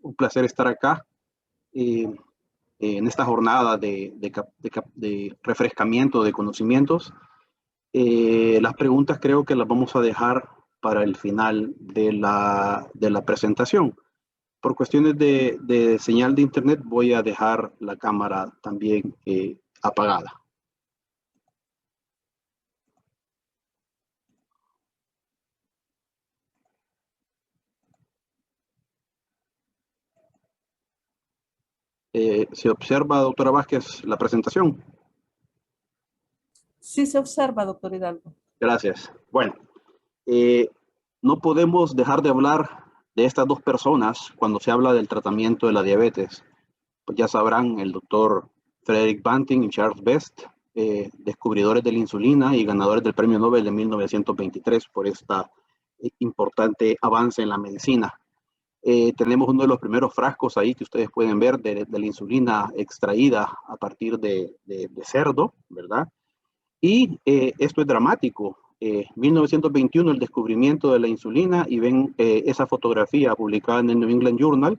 Un placer estar acá en esta jornada de refrescamiento de conocimientos. Las preguntas creo que las vamos a dejar para el final de la presentación. Por cuestiones de señal de internet voy a dejar la cámara también apagada. ¿Se observa, doctora Vázquez, la presentación? Sí se observa, doctor Hidalgo. Gracias. Bueno, no podemos dejar de hablar de estas dos personas cuando se habla del tratamiento de la diabetes. Pues ya sabrán, el doctor Frederick Banting y Charles Best, descubridores de la insulina y ganadores del Premio Nobel de 1923 por esta importante avance en la medicina. Tenemos uno de los primeros frascos ahí que ustedes pueden ver de la insulina extraída a partir de cerdo, ¿verdad? Y esto es dramático. 1921, el descubrimiento de la insulina, y ven esa fotografía publicada en el New England Journal,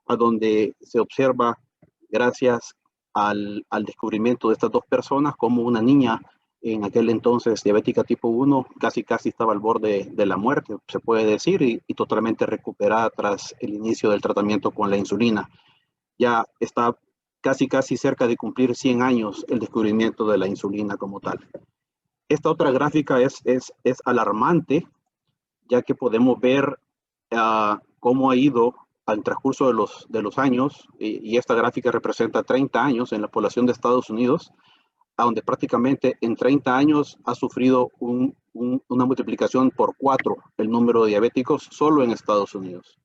a donde se observa, gracias al descubrimiento de estas dos personas, como una niña en aquel entonces diabética tipo 1 casi estaba al borde de la muerte, se puede decir, y totalmente recuperada tras el inicio del tratamiento con la insulina. Ya está casi cerca de cumplir 100 años el descubrimiento de la insulina como tal. Esta otra gráfica es alarmante, ya que podemos ver cómo ha ido al transcurso de los años, y esta gráfica representa 30 años en la población de Estados Unidos, a donde prácticamente en 30 años ha sufrido una multiplicación por 4 el número de diabéticos solo en Estados Unidos.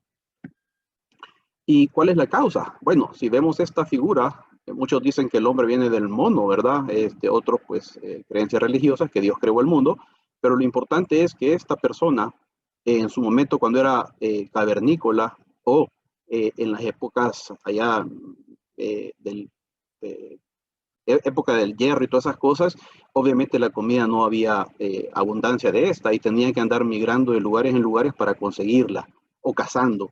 ¿Y cuál es la causa? Bueno, si vemos esta figura, muchos dicen que el hombre viene del mono, ¿verdad? Otros, pues, creencias religiosas, que Dios creó el mundo, pero lo importante es que esta persona, en su momento cuando era cavernícola, o en las épocas allá época del hierro y todas esas cosas, obviamente la comida no había abundancia de esta y tenían que andar migrando de lugares en lugares para conseguirla o cazando.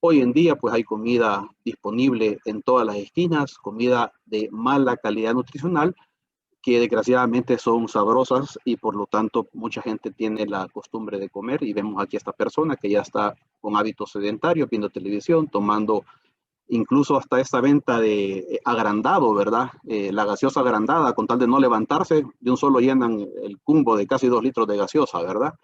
Hoy en día pues hay comida disponible en todas las esquinas, comida de mala calidad nutricional que desgraciadamente son sabrosas y por lo tanto mucha gente tiene la costumbre de comer, y vemos aquí a esta persona que ya está con hábitos sedentarios, viendo televisión, tomando incluso hasta esta venta de agrandado, ¿verdad? La gaseosa agrandada, con tal de no levantarse, de un solo llenan el cumbo de casi 2 litros de gaseosa, ¿verdad?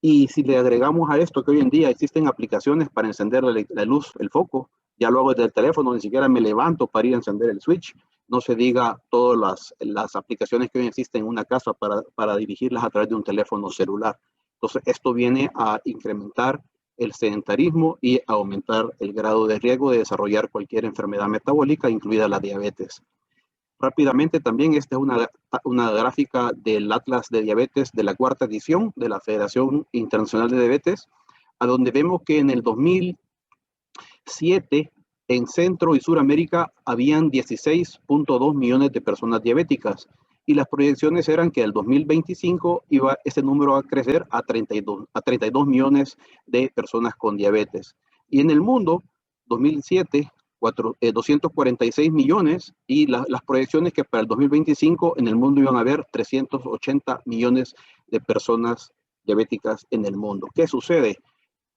Y si le agregamos a esto que hoy en día existen aplicaciones para encender la luz, el foco, ya lo hago desde el teléfono, ni siquiera me levanto para ir a encender el switch, no se diga todas las aplicaciones que hoy existen en una casa para dirigirlas a través de un teléfono celular. Entonces, esto viene a incrementar el sedentarismo y aumentar el grado de riesgo de desarrollar cualquier enfermedad metabólica, incluida la diabetes. Rápidamente también, esta es una gráfica del Atlas de Diabetes de la 4ª edición de la Federación Internacional de Diabetes, a donde vemos que en el 2007 en Centro y Suramérica habían 16.2 millones de personas diabéticas, y las proyecciones eran que el 2025 iba ese número a crecer a 32 millones de personas con diabetes. Y en el mundo, 2007, 246 millones, y las proyecciones que para el 2025 en el mundo iban a haber 380 millones de personas diabéticas en el mundo. ¿Qué sucede?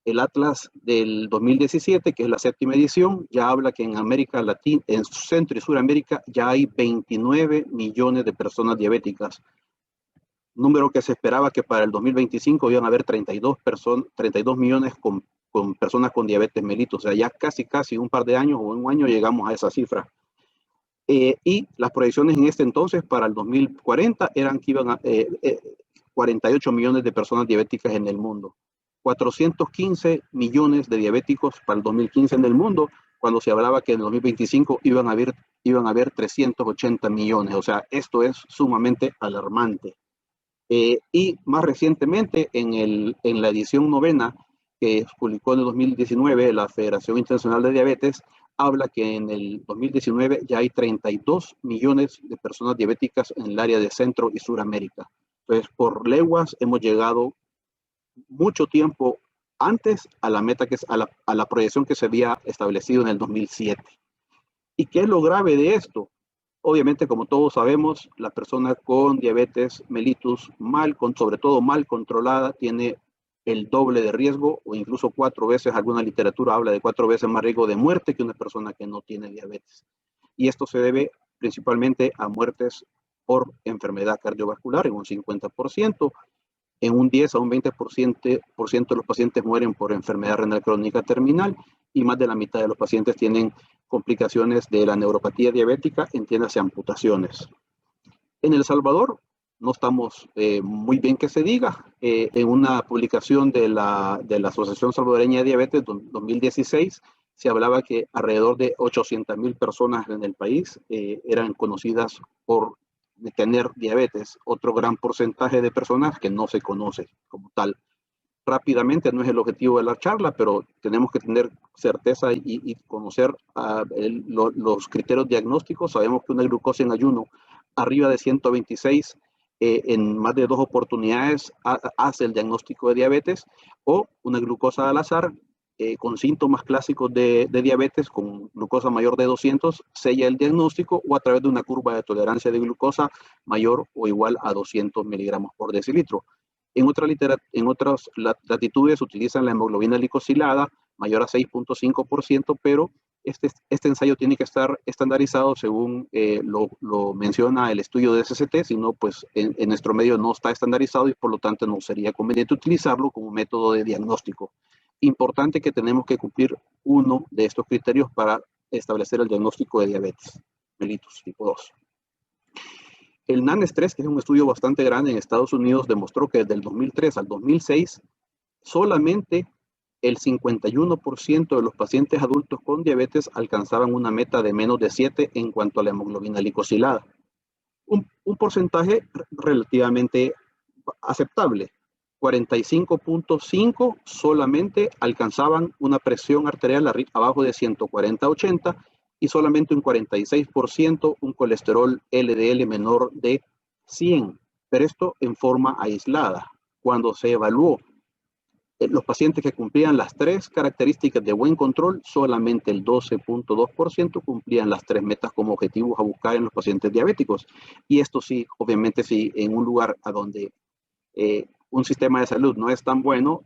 El Atlas del 2017, que es la 7ª edición, ya habla que en América Latina, en Centro y Suramérica, ya hay 29 millones de personas diabéticas. Número que se esperaba que para el 2025 iban a haber 32 millones con personas con diabetes mellitus. O sea, ya casi un par de años o un año llegamos a esa cifra. Y las proyecciones en este entonces para el 2040 eran que iban a 48 millones de personas diabéticas en el mundo. 415 millones de diabéticos para el 2015 en el mundo, cuando se hablaba que en el 2025 iban a haber 380 millones. O sea, esto es sumamente alarmante. Y más recientemente, en la edición 9ª, que publicó en el 2019 la Federación Internacional de Diabetes, habla que en el 2019 ya hay 32 millones de personas diabéticas en el área de Centro y Suramérica. Entonces, por leguas hemos llegado mucho tiempo antes a la meta a la proyección que se había establecido en el 2007. ¿Y qué es lo grave de esto? Obviamente, como todos sabemos, la persona con diabetes mellitus, sobre todo mal controlada, tiene el doble de riesgo o incluso 4 veces, alguna literatura habla de 4 veces más riesgo de muerte que una persona que no tiene diabetes. Y esto se debe principalmente a muertes por enfermedad cardiovascular en un 50%, en un 10 a un 20% de los pacientes mueren por enfermedad renal crónica terminal y más de la mitad de los pacientes tienen complicaciones de la neuropatía diabética, entiéndase amputaciones. En El Salvador no estamos muy bien que se diga. En una publicación de la Asociación Salvadoreña de Diabetes 2016 se hablaba que alrededor de 800,000 personas en el país eran conocidas por tener diabetes. Otro gran porcentaje de personas que no se conoce como tal. Rápidamente, no es el objetivo de la charla, pero tenemos que tener certeza y conocer los criterios diagnósticos. Sabemos que una glucosa en ayuno arriba de 126 en más de 2 oportunidades hace el diagnóstico de diabetes, o una glucosa al azar con síntomas clásicos de diabetes, con glucosa mayor de 200, sella el diagnóstico, o a través de una curva de tolerancia de glucosa mayor o igual a 200 miligramos por decilitro. En otras latitudes utilizan la hemoglobina glicosilada mayor a 6.5%, pero este ensayo tiene que estar estandarizado según lo menciona el estudio de SST, si no, pues en nuestro medio no está estandarizado y por lo tanto no sería conveniente utilizarlo como método de diagnóstico. Importante que tenemos que cumplir uno de estos criterios para establecer el diagnóstico de diabetes mellitus tipo 2. El NAN-Stress, que es un estudio bastante grande en Estados Unidos, demostró que desde el 2003 al 2006 solamente el 51% de los pacientes adultos con diabetes alcanzaban una meta de menos de 7 en cuanto a la hemoglobina glicosilada. Un porcentaje relativamente aceptable. 45.5 solamente alcanzaban una presión arterial abajo de 140/80 y solamente un 46% un colesterol LDL menor de 100, pero esto en forma aislada. Cuando se evaluó los pacientes que cumplían las 3 características de buen control, solamente el 12.2% cumplían las 3 metas como objetivos a buscar en los pacientes diabéticos. Y esto sí, obviamente, sí, en un lugar a donde un sistema de salud no es tan bueno,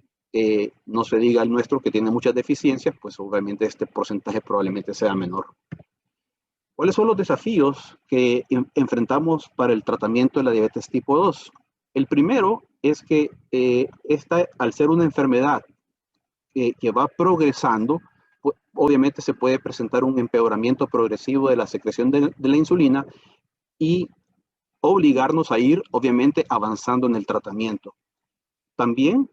no se diga el nuestro que tiene muchas deficiencias, pues obviamente este porcentaje probablemente sea menor. ¿Cuáles son los desafíos que enfrentamos para el tratamiento de la diabetes tipo 2? El primero es que esta, al ser una enfermedad que va progresando, pues, obviamente se puede presentar un empeoramiento progresivo de la secreción de la insulina y obligarnos a ir, obviamente, avanzando en el tratamiento. También,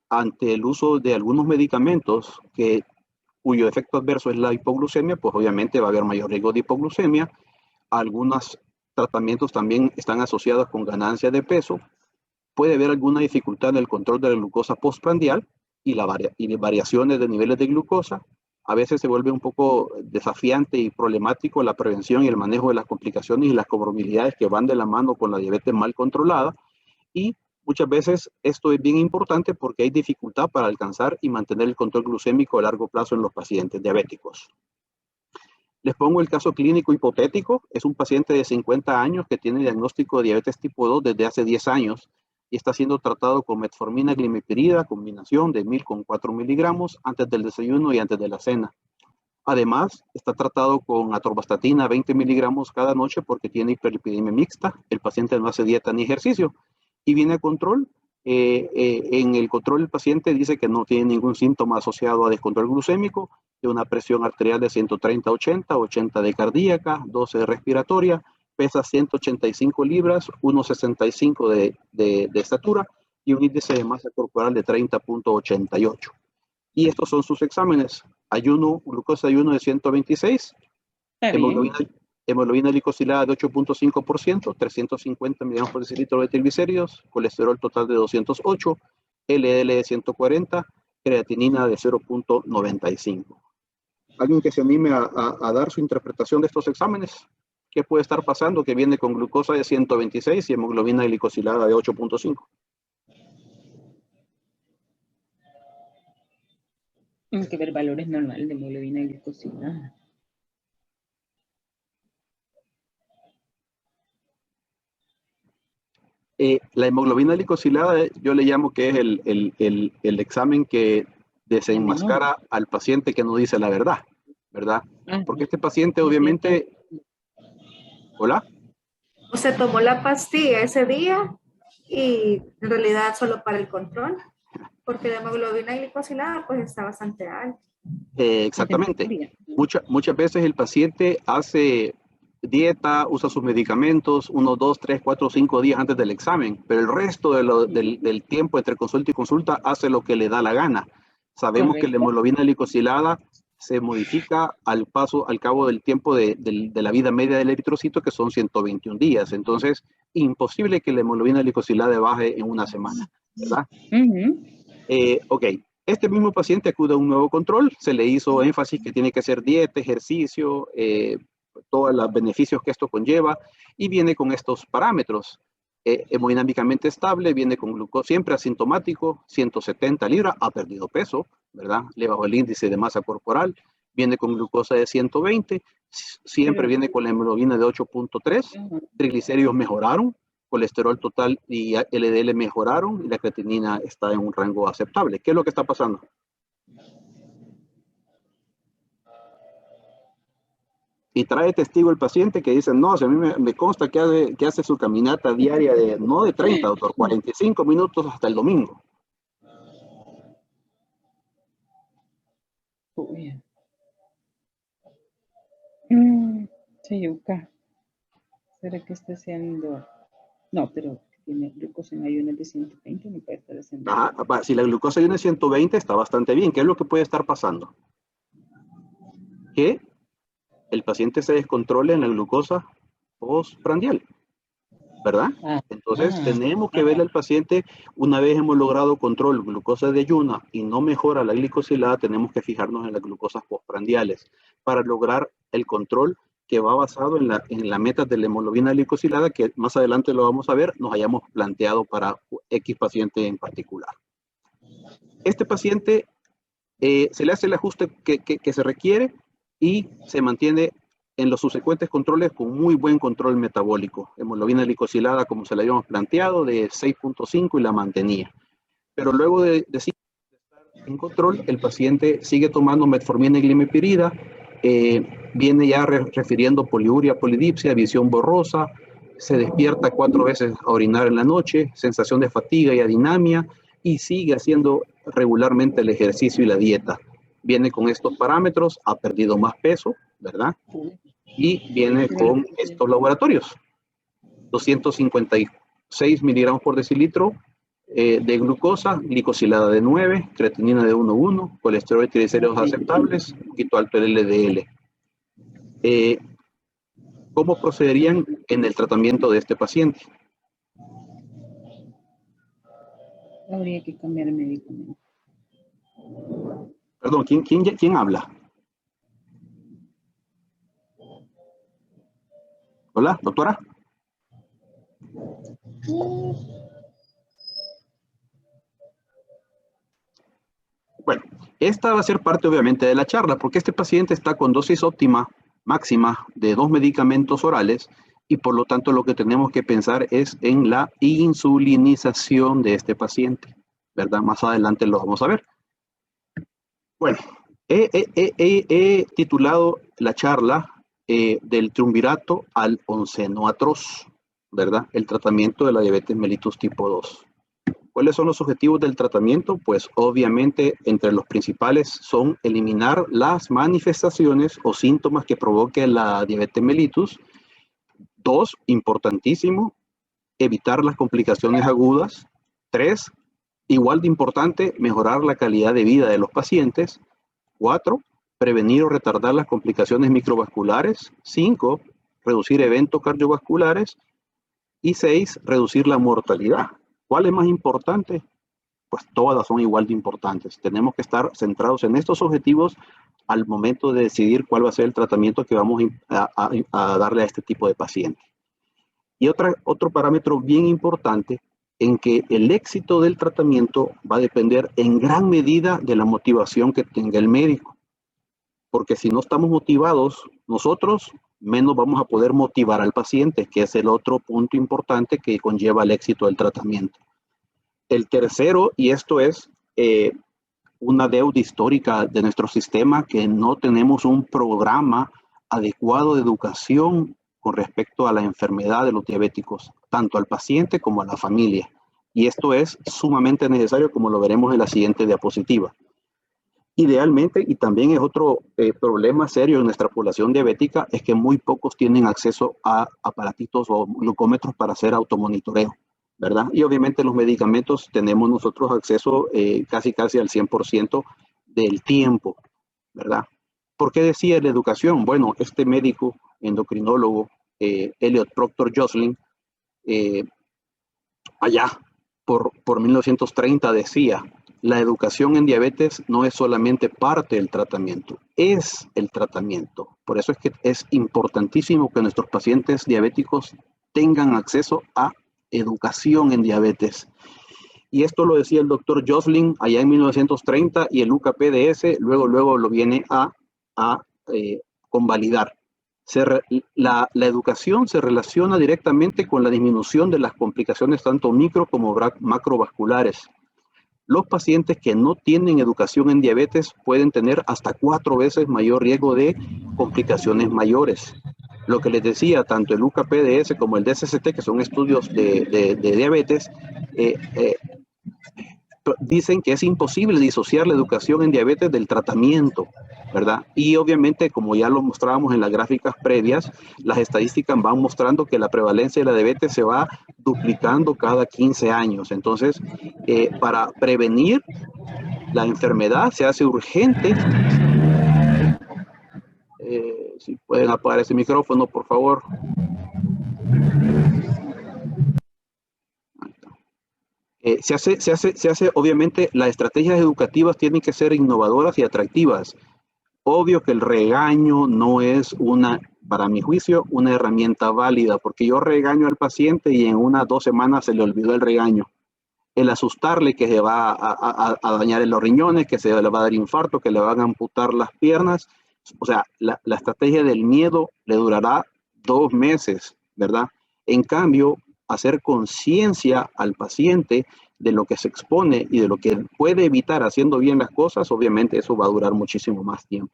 ante el uso de algunos medicamentos cuyo efecto adverso es la hipoglucemia, pues obviamente va a haber mayor riesgo de hipoglucemia. Algunos tratamientos también están asociados con ganancia de peso. Puede haber alguna dificultad en el control de la glucosa postprandial y variaciones de niveles de glucosa. A veces se vuelve un poco desafiante y problemático la prevención y el manejo de las complicaciones y las comorbilidades que van de la mano con la diabetes mal controlada. Y muchas veces esto es bien importante porque hay dificultad para alcanzar y mantener el control glucémico a largo plazo en los pacientes diabéticos. Les pongo el caso clínico hipotético. Es un paciente de 50 años que tiene diagnóstico de diabetes tipo 2 desde hace 10 años y está siendo tratado con metformina glimepirida, combinación de 1000 con 4 miligramos antes del desayuno y antes de la cena. Además, está tratado con atorvastatina 20 miligramos cada noche porque tiene hiperlipidemia mixta. El paciente no hace dieta ni ejercicio y viene a control. En el control el paciente dice que no tiene ningún síntoma asociado a descontrol glucémico, de una presión arterial de 130/80, 80 de cardíaca, 12 de respiratoria, pesa 185 libras, 1,65 de estatura y un índice de masa corporal de 30.88. Y estos son sus exámenes: glucosa de ayuno de 126, hemoglobina glicosilada de 8.5%, 350 miligramos por decilitro de triglicéridos, colesterol total de 208, LDL de 140, creatinina de 0.95. ¿Alguien que se anime a dar su interpretación de estos exámenes? ¿Qué puede estar pasando que viene con glucosa de 126 y hemoglobina glicosilada de 8.5? Hay que ver valores normales de hemoglobina glicosilada. La hemoglobina glicosilada, yo le llamo que es el examen que desenmascara al paciente que no dice la verdad, ¿verdad? Porque este paciente obviamente... ¿Hola? Se tomó la pastilla ese día y en realidad solo para el control, porque la hemoglobina glicosilada pues está bastante alta. Exactamente. Muchas veces el paciente hace dieta, usa sus medicamentos 1, 2, 3, 4, 5 días antes del examen, pero el resto del tiempo entre consulta y consulta hace lo que le da la gana. Sabemos Correcto. Que la hemoglobina glicosilada se modifica al cabo del tiempo de la vida media del eritrocito, que son 121 días. Entonces, imposible que la hemoglobina glicosilada baje en una semana, ¿verdad? Ok. Este mismo paciente acude a un nuevo control, se le hizo énfasis que tiene que hacer dieta, ejercicio, todos los beneficios que esto conlleva, y viene con estos parámetros. Hemodinámicamente estable, viene con glucosa, siempre asintomático, 170 libras, ha perdido peso, ¿verdad? Le bajó el índice de masa corporal, viene con glucosa de 120, siempre viene con la hemoglobina de 8.3, triglicéridos mejoraron, colesterol total y LDL mejoraron y la creatinina está en un rango aceptable. ¿Qué es lo que está pasando? Y trae testigo el paciente que dice, no, a mí me consta que hace su caminata diaria no de 30, doctor, 45 minutos hasta el domingo. Se yuca. ¿Será que está haciendo? No, pero tiene glucosa en ayunas de 120, no puede estar haciendo. Ajá, si la glucosa en ayunas de 120 está bastante bien. ¿Qué es lo que puede estar pasando? Que el paciente se descontrole en la glucosa postprandial, ¿verdad? Entonces tenemos que verle al paciente, una vez hemos logrado control glucosa de ayuna y no mejora la glicosilada, tenemos que fijarnos en las glucosas postprandiales para lograr el control que va basado en la meta de la hemoglobina glicosilada, que más adelante lo vamos a ver, nos hayamos planteado para X paciente en particular. Este paciente se le hace el ajuste que se requiere y se mantiene en los subsecuentes controles con muy buen control metabólico. Hemoglobina glicosilada, como se la habíamos planteado, de 6.5 y la mantenía. Pero luego de estar en control, el paciente sigue tomando metformina y glimepirida, viene ya refiriendo poliuria, polidipsia, visión borrosa, se despierta 4 veces a orinar en la noche, sensación de fatiga y adinamia, y sigue haciendo regularmente el ejercicio y la dieta. Viene con estos parámetros, ha perdido más peso, ¿verdad? Y viene con estos laboratorios. 256 miligramos por decilitro de glucosa, glicosilada de 9, creatinina de 1,1, colesterol y triglicéridos aceptables, un poquito alto el LDL. ¿Cómo procederían en el tratamiento de este paciente? Habría que cambiar el medicamento. Perdón, ¿quién habla? Hola, doctora. Bueno, esta va a ser parte obviamente de la charla, porque este paciente está con dosis óptima, máxima, de 2 medicamentos orales, y por lo tanto lo que tenemos que pensar es en la insulinización de este paciente, ¿verdad? Más adelante lo vamos a ver. Bueno, he titulado la charla del triunvirato al onceno atroz, ¿verdad? El tratamiento de la diabetes mellitus tipo 2. ¿Cuáles son los objetivos del tratamiento? Pues obviamente entre los principales son eliminar las manifestaciones o síntomas que provoque la diabetes mellitus. 2, importantísimo, evitar las complicaciones agudas. 3, igual de importante, mejorar la calidad de vida de los pacientes. 4, prevenir o retardar las complicaciones microvasculares. 5, reducir eventos cardiovasculares. Y 6, reducir la mortalidad. ¿Cuál es más importante? Pues todas son igual de importantes. Tenemos que estar centrados en estos objetivos al momento de decidir cuál va a ser el tratamiento que vamos a darle a este tipo de paciente. Y otro parámetro bien importante en que el éxito del tratamiento va a depender en gran medida de la motivación que tenga el médico. Porque si no estamos motivados nosotros, menos vamos a poder motivar al paciente, que es el otro punto importante que conlleva el éxito del tratamiento. El tercero, y esto es una deuda histórica de nuestro sistema, que no tenemos un programa adecuado de educación con respecto a la enfermedad de los diabéticos, tanto al paciente como a la familia. Y esto es sumamente necesario, como lo veremos en la siguiente diapositiva. Idealmente, y también es otro problema serio en nuestra población diabética, es que muy pocos tienen acceso a aparatitos o glucómetros para hacer automonitoreo, ¿verdad? Y obviamente los medicamentos tenemos nosotros acceso casi al 100% del tiempo, ¿verdad? ¿Por qué decía la educación? Bueno, este médico endocrinólogo, Elliot Proctor Joslin, allá por 1930 decía: la educación en diabetes no es solamente parte del tratamiento, es el tratamiento. Por eso es que es importantísimo que nuestros pacientes diabéticos tengan acceso a educación en diabetes. Y esto lo decía el doctor Joslin allá en 1930, y el UKPDS luego lo viene a convalidar. La educación se relaciona directamente con la disminución de las complicaciones tanto micro como macrovasculares. Los pacientes que no tienen educación en diabetes pueden tener hasta 4 veces mayor riesgo de complicaciones mayores. Lo que les decía, tanto el UKPDS como el DSST, que son estudios de diabetes, dicen que es imposible disociar la educación en diabetes del tratamiento, ¿verdad? Y obviamente, como ya lo mostrábamos en las gráficas previas, las estadísticas van mostrando que la prevalencia de la diabetes se va duplicando cada 15 años. Entonces, para prevenir la enfermedad se hace urgente. Si pueden apagar ese micrófono, por favor. Se hace, obviamente, las estrategias educativas tienen que ser innovadoras y atractivas. Obvio que el regaño no es para mi juicio, una herramienta válida, porque yo regaño al paciente y en 1 o 2 semanas se le olvidó el regaño. El asustarle que se va a dañar en los riñones, que se le va a dar infarto, que le van a amputar las piernas. O sea, la estrategia del miedo le durará 2 meses, ¿verdad? En cambio, hacer conciencia al paciente de lo que se expone y de lo que puede evitar haciendo bien las cosas, obviamente eso va a durar muchísimo más tiempo.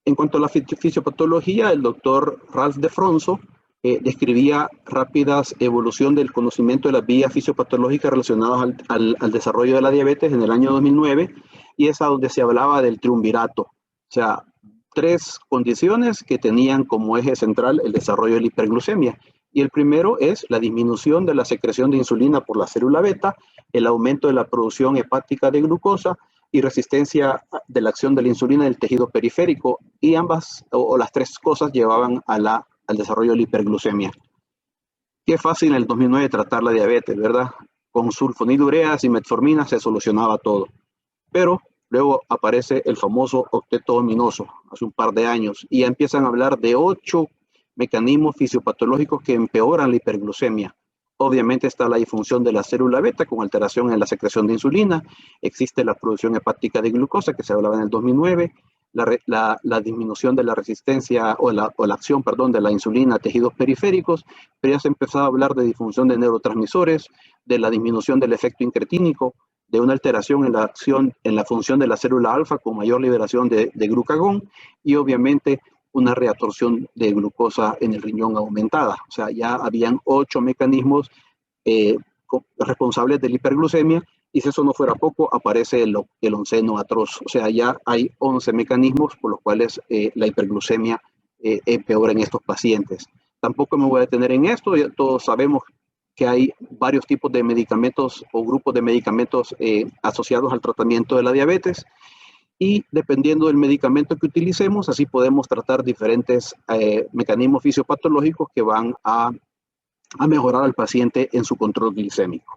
En cuanto a la fisiopatología, el doctor Ralph DeFronzo describía rápidas evolución del conocimiento de las vías fisiopatológicas relacionadas al desarrollo de la diabetes en el año 2009, y es a donde se hablaba del triunvirato. O sea, 3 condiciones que tenían como eje central el desarrollo de la hiperglucemia. Y el primero es la disminución de la secreción de insulina por la célula beta, el aumento de la producción hepática de glucosa y resistencia de la acción de la insulina en el tejido periférico. Y ambas, o las 3 cosas, llevaban al desarrollo de la hiperglucemia. Qué fácil en el 2009 tratar la diabetes, ¿verdad? Con sulfonilureas y metformina se solucionaba todo. Pero luego aparece el famoso octeto ominoso hace un par de años, y ya empiezan a hablar de 8 mecanismos fisiopatológicos que empeoran la hiperglucemia. Obviamente está la disfunción de la célula beta con alteración en la secreción de insulina. Existe la producción hepática de glucosa, que se hablaba en el 2009. La disminución de la resistencia o la acción, de la insulina a tejidos periféricos. Pero ya se empezó a hablar de disfunción de neurotransmisores, de la disminución del efecto incretínico, de una alteración en la función de la célula alfa con mayor liberación de glucagón, y obviamente una reabsorción de glucosa en el riñón aumentada. O sea, ya habían 8 mecanismos responsables de la hiperglucemia, y si eso no fuera poco, aparece el 11º atroz. O sea, ya hay 11 mecanismos por los cuales la hiperglucemia empeora en estos pacientes. Tampoco me voy a detener en esto, ya todos sabemos que hay varios tipos de medicamentos o grupos de medicamentos asociados al tratamiento de la diabetes, y dependiendo del medicamento que utilicemos, así podemos tratar diferentes mecanismos fisiopatológicos que van a mejorar al paciente en su control glicémico.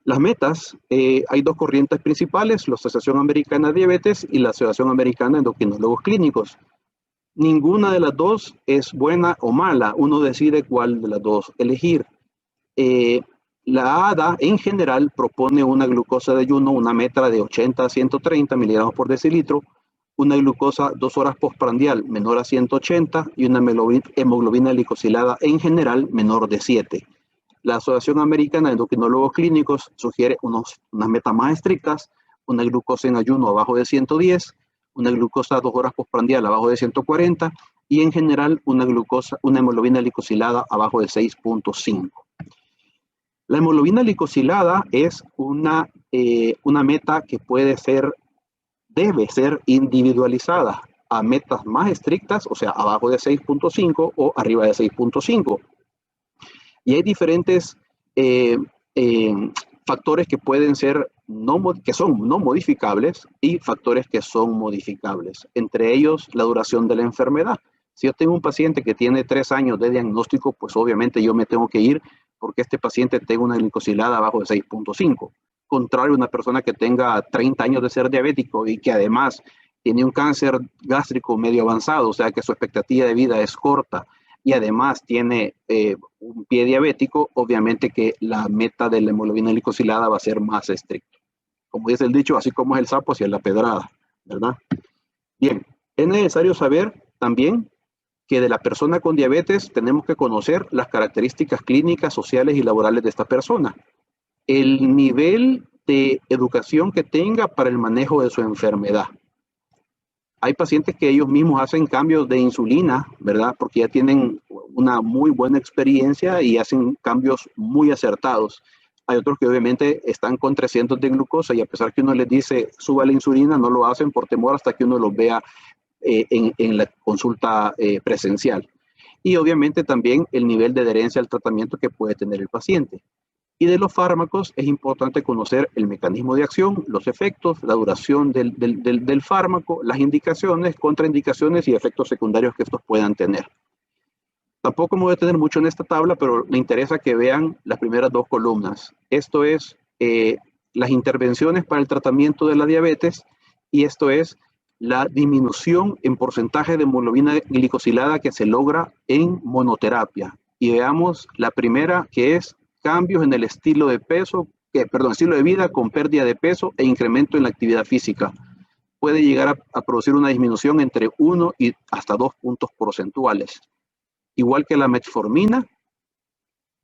Las metas, hay 2 corrientes principales: la Asociación Americana de Diabetes y la Asociación Americana de Endocrinólogos Clínicos. Ninguna de las dos es buena o mala. Uno decide cuál de las dos elegir. La ADA en general propone una glucosa de ayuno, una meta de 80 a 130 miligramos por decilitro, una glucosa 2 horas postprandial menor a 180 y una hemoglobina glicosilada en general menor de 7. La Asociación Americana de Endocrinólogos Clínicos sugiere unas metas más estrictas, una glucosa en ayuno abajo de 110, una glucosa 2 horas postprandial abajo de 140 y en general una hemoglobina glicosilada abajo de 6.5. La hemoglobina glicosilada es una meta que debe ser individualizada a metas más estrictas, o sea, abajo de 6.5 o arriba de 6.5. Y hay diferentes factores que pueden ser que son no modificables y factores que son modificables. Entre ellos, la duración de la enfermedad. Si yo tengo un paciente que tiene 3 años de diagnóstico, pues obviamente yo me tengo que ir porque este paciente tenga una glicosilada abajo de 6.5. Contrario a una persona que tenga 30 años de ser diabético y que además tiene un cáncer gástrico medio avanzado, o sea que su expectativa de vida es corta y además tiene un pie diabético, obviamente que la meta de la hemoglobina glicosilada va a ser más estricta. Como dice el dicho, así como es el sapo hacia la pedrada, ¿verdad? Bien, es necesario saber también que de la persona con diabetes tenemos que conocer las características clínicas, sociales y laborales de esta persona. El nivel de educación que tenga para el manejo de su enfermedad. Hay pacientes que ellos mismos hacen cambios de insulina, ¿verdad? Porque ya tienen una muy buena experiencia y hacen cambios muy acertados. Hay otros que obviamente están con 300 de glucosa y a pesar que uno les dice suba la insulina, no lo hacen por temor hasta que uno los vea en la consulta presencial. Y obviamente también el nivel de adherencia al tratamiento que puede tener el paciente. Y de los fármacos es importante conocer el mecanismo de acción, los efectos, la duración del fármaco, las indicaciones, contraindicaciones y efectos secundarios que estos puedan tener. Tampoco me voy a detener mucho en esta tabla, pero me interesa que vean las primeras 2 columnas. Esto es las intervenciones para el tratamiento de la diabetes y esto es la disminución en porcentaje de hemoglobina glicosilada que se logra en monoterapia. Y veamos la primera, que es cambios en el estilo de vida con pérdida de peso e incremento en la actividad física. Puede llegar a producir una disminución entre 1 y hasta 2 puntos porcentuales. Igual que la metformina,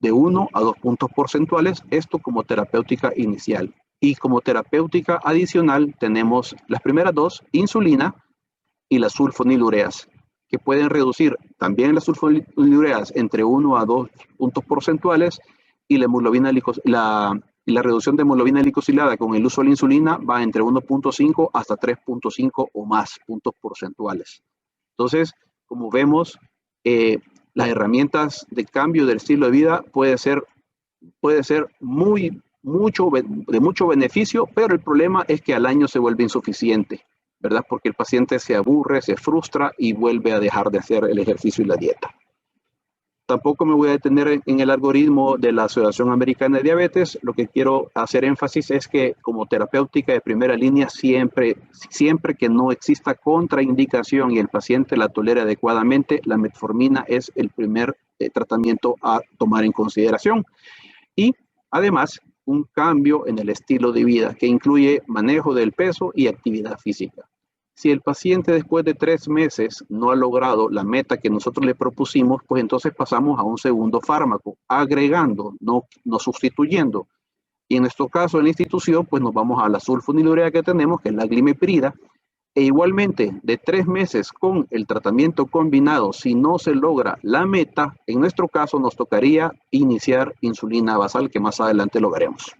de 1 a 2 puntos porcentuales, esto como terapéutica inicial. Y como terapéutica adicional tenemos las primeras 2, insulina y las sulfonilureas, que pueden reducir también las sulfonilureas entre 1 a 2 puntos porcentuales y la reducción de hemoglobina glicosilada con el uso de la insulina va entre 1.5 hasta 3.5 o más puntos porcentuales. Entonces, como vemos, las herramientas de cambio del estilo de vida puede ser de mucho beneficio, pero el problema es que al año se vuelve insuficiente, ¿verdad? Porque el paciente se aburre, se frustra y vuelve a dejar de hacer el ejercicio y la dieta. Tampoco me voy a detener en el algoritmo de la Asociación Americana de Diabetes. Lo que quiero hacer énfasis es que como terapéutica de primera línea, siempre que no exista contraindicación y el paciente la tolere adecuadamente, la metformina es el primer tratamiento a tomar en consideración. Y además, un cambio en el estilo de vida que incluye manejo del peso y actividad física. Si el paciente después de 3 meses no ha logrado la meta que nosotros le propusimos, pues entonces pasamos a un segundo fármaco, agregando, no sustituyendo. Y en nuestro caso, en la institución, pues nos vamos a la sulfonilurea que tenemos, que es la glimepirida, e igualmente de 3 meses con el tratamiento combinado, si no se logra la meta, en nuestro caso nos tocaría iniciar insulina basal, que más adelante lo veremos.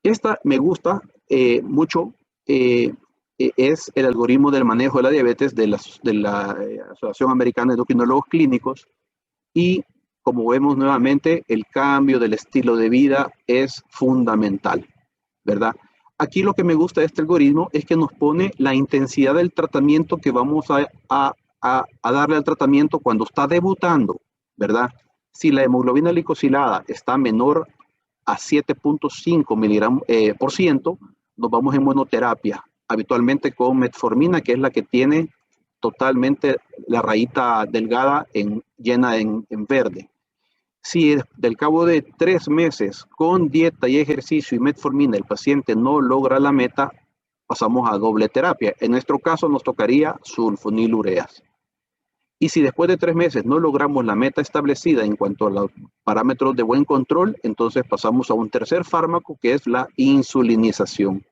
Esta me gusta mucho. Es el algoritmo del manejo de la diabetes de la Asociación Americana de Endocrinólogos Clínicos y como vemos nuevamente el cambio del estilo de vida es fundamental, ¿verdad? Aquí lo que me gusta de este algoritmo es que nos pone la intensidad del tratamiento que vamos a darle al tratamiento cuando está debutando, ¿verdad? Si la hemoglobina glicosilada está menor a 7.5 por ciento, nos vamos en monoterapia, habitualmente con metformina, que es la que tiene totalmente la rayita delgada llena en verde. Si del cabo de 3 meses con dieta y ejercicio y metformina el paciente no logra la meta, pasamos a doble terapia. En nuestro caso nos tocaría sulfonilureas. Y si después de 3 meses no logramos la meta establecida en cuanto a los parámetros de buen control, entonces pasamos a un tercer fármaco que es la insulinización.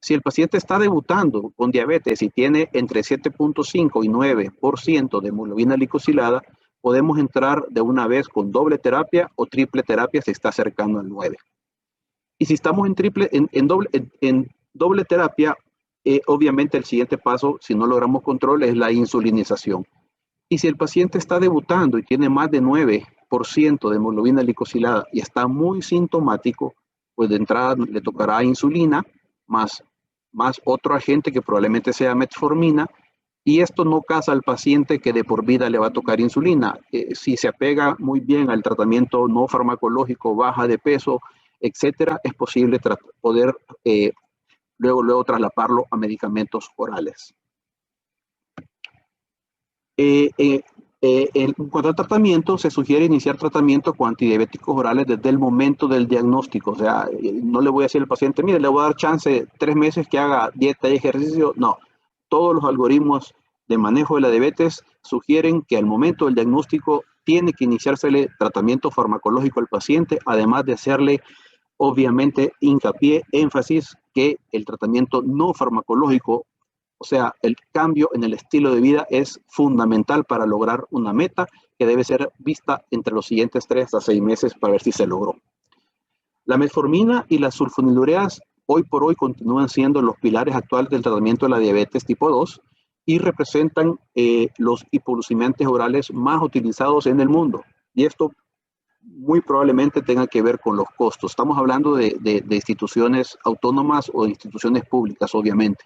Si el paciente está debutando con diabetes y tiene entre 7.5 y 9% de hemoglobina glicosilada, podemos entrar de una vez con doble terapia o triple terapia si está cercano al 9. Y si estamos en doble terapia, obviamente el siguiente paso, si no logramos control, es la insulinización. Y si el paciente está debutando y tiene más de 9% de hemoglobina glicosilada y está muy sintomático, pues de entrada le tocará insulina más otro agente que probablemente sea metformina, y esto no casa al paciente que de por vida le va a tocar insulina. Si se apega muy bien al tratamiento no farmacológico, baja de peso, etcétera, es posible poder luego traslaparlo a medicamentos orales. En cuanto al tratamiento, se sugiere iniciar tratamiento con antidiabéticos orales desde el momento del diagnóstico. O sea, no le voy a decir al paciente, mire, le voy a dar chance 3 meses que haga dieta y ejercicio. No, todos los algoritmos de manejo de la diabetes sugieren que al momento del diagnóstico tiene que iniciársele tratamiento farmacológico al paciente, además de hacerle, obviamente, hincapié, énfasis, que el tratamiento no farmacológico, o sea, el cambio en el estilo de vida es fundamental para lograr una meta que debe ser vista entre los siguientes 3 a 6 meses para ver si se logró. La metformina y las sulfonilureas hoy por hoy continúan siendo los pilares actuales del tratamiento de la diabetes tipo 2 y representan los hipoglucemiantes orales más utilizados en el mundo. Y esto muy probablemente tenga que ver con los costos. Estamos hablando de instituciones autónomas o de instituciones públicas, obviamente.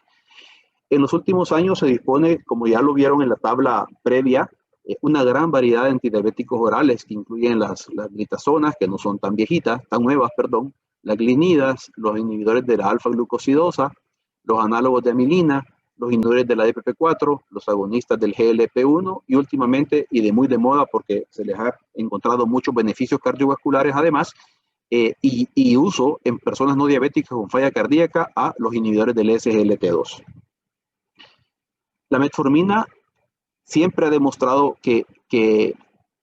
En los últimos años se dispone, como ya lo vieron en la tabla previa, una gran variedad de antidiabéticos orales que incluyen las glitazonas, que no son tan viejitas, tan nuevas, perdón, las glinidas, los inhibidores de la alfa-glucosidosa, los análogos de amilina, los inhibidores de la DPP4, los agonistas del GLP-1 y últimamente, y de muy de moda porque se les ha encontrado muchos beneficios cardiovasculares además, y uso en personas no diabéticas con falla cardíaca a los inhibidores del SGLT2. La metformina siempre ha demostrado que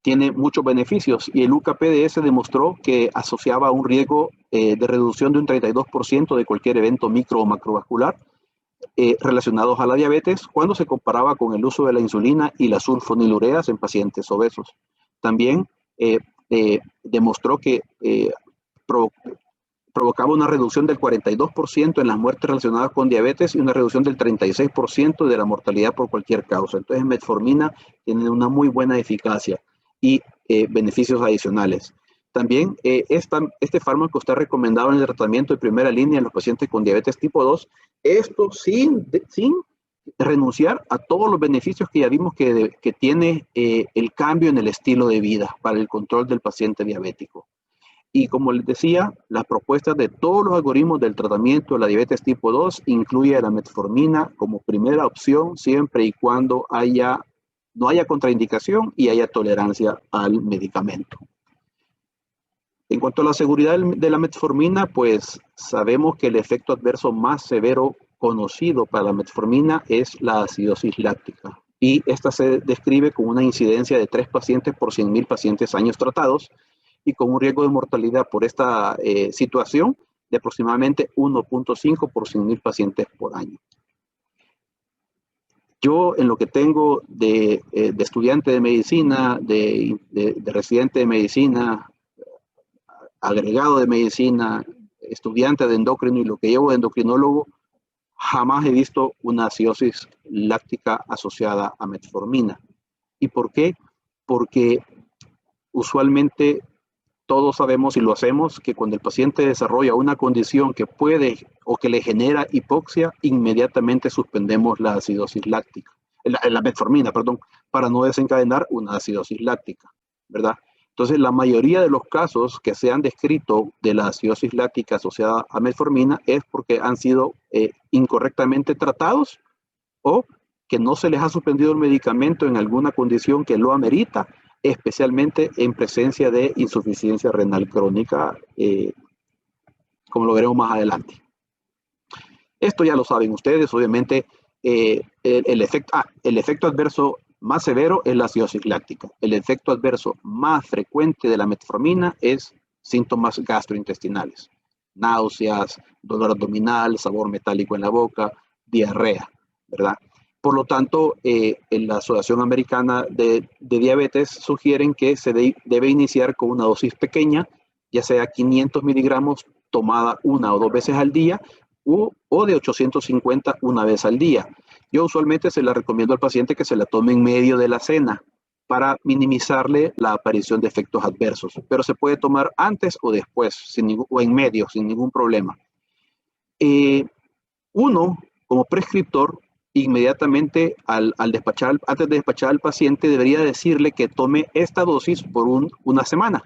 tiene muchos beneficios y el UKPDS demostró que asociaba un riesgo de reducción de un 32% de cualquier evento micro o macrovascular relacionados a la diabetes cuando se comparaba con el uso de la insulina y las sulfonilureas en pacientes obesos. También demostró que provocaba una reducción del 42% en las muertes relacionadas con diabetes y una reducción del 36% de la mortalidad por cualquier causa. Entonces, metformina tiene una muy buena eficacia y beneficios adicionales. También este fármaco está recomendado en el tratamiento de primera línea en los pacientes con diabetes tipo 2, esto sin renunciar a todos los beneficios que ya vimos que tiene el cambio en el estilo de vida para el control del paciente diabético. Y como les decía, las propuestas de todos los algoritmos del tratamiento de la diabetes tipo 2 incluye la metformina como primera opción siempre y cuando no haya contraindicación y haya tolerancia al medicamento. En cuanto a la seguridad de la metformina, pues sabemos que el efecto adverso más severo conocido para la metformina es la acidosis láctica. Y esta se describe con una incidencia de 3 pacientes por 100.000 pacientes años tratados y con un riesgo de mortalidad por esta situación de aproximadamente 1.5 por 100.000 pacientes por año. Yo, en lo que tengo de estudiante de medicina, de residente de medicina, agregado de medicina, estudiante de endocrino y lo que llevo de endocrinólogo, jamás he visto una acidosis láctica asociada a metformina. ¿Y por qué? Porque usualmente todos sabemos y lo hacemos que cuando el paciente desarrolla una condición que puede o que le genera hipoxia, inmediatamente suspendemos la acidosis láctica, la metformina, perdón, para no desencadenar una acidosis láctica, ¿verdad? Entonces, la mayoría de los casos que se han descrito de la acidosis láctica asociada a metformina es porque han sido incorrectamente tratados o que no se les ha suspendido el medicamento en alguna condición que lo amerita, especialmente en presencia de insuficiencia renal crónica, como lo veremos más adelante. Esto ya lo saben ustedes, obviamente. El efecto adverso más severo es la acidosis láctica. El efecto adverso más frecuente de la metformina es síntomas gastrointestinales: náuseas, dolor abdominal, sabor metálico en la boca, diarrea, ¿verdad? Por lo tanto, en la Asociación Americana de Diabetes sugieren que se debe iniciar con una dosis pequeña, ya sea 500 miligramos tomada 1 o 2 veces al día, o de 850 una vez al día. Yo usualmente se la recomiendo al paciente que se la tome en medio de la cena para minimizarle la aparición de efectos adversos, pero se puede tomar antes o después, o en medio, sin ningún problema. Uno, como prescriptor, inmediatamente antes de despachar al paciente, debería decirle que tome esta dosis por una semana.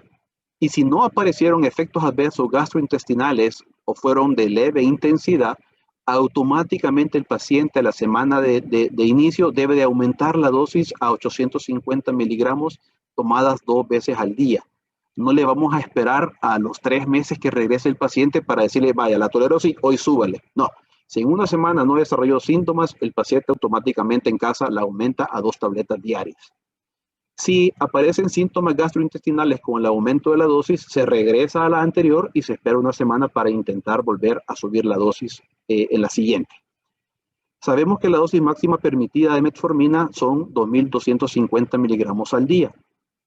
Y si no aparecieron efectos adversos gastrointestinales o fueron de leve intensidad, automáticamente el paciente a la semana de inicio debe de aumentar la dosis a 850 miligramos tomadas 2 veces al día. No le vamos a esperar a los 3 meses que regrese el paciente para decirle, vaya, la tolero, sí, hoy súbale. No, si en una semana no desarrolló síntomas, el paciente automáticamente en casa la aumenta a 2 tabletas diarias. Si aparecen síntomas gastrointestinales con el aumento de la dosis, se regresa a la anterior y se espera una semana para intentar volver a subir la dosis en la siguiente. Sabemos que la dosis máxima permitida de metformina son 2.250 miligramos al día,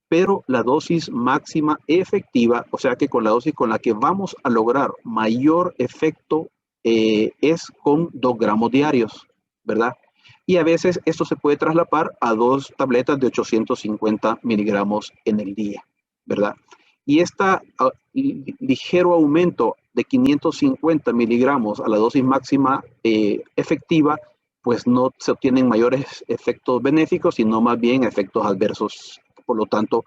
pero la dosis máxima efectiva, o sea que con la dosis con la que vamos a lograr mayor efecto es con 2 gramos diarios, ¿verdad? Y a veces esto se puede traslapar a 2 tabletas de 850 miligramos en el día, ¿verdad? Y este ligero aumento de 550 miligramos a la dosis máxima efectiva, pues no se obtienen mayores efectos benéficos, sino más bien efectos adversos. Por lo tanto,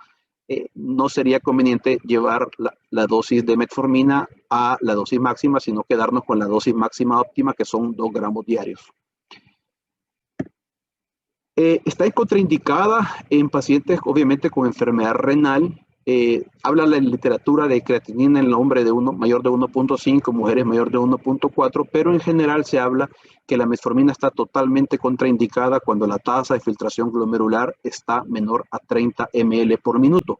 no sería conveniente llevar la dosis de metformina a la dosis máxima, sino quedarnos con la dosis máxima óptima, que son 2 gramos diarios. Está contraindicada en pacientes, obviamente, con enfermedad renal. Habla la literatura de creatinina en el hombre mayor de 1.5, mujeres mayor de 1.4, pero en general se habla que la metformina está totalmente contraindicada cuando la tasa de filtración glomerular está menor a 30 ml por minuto.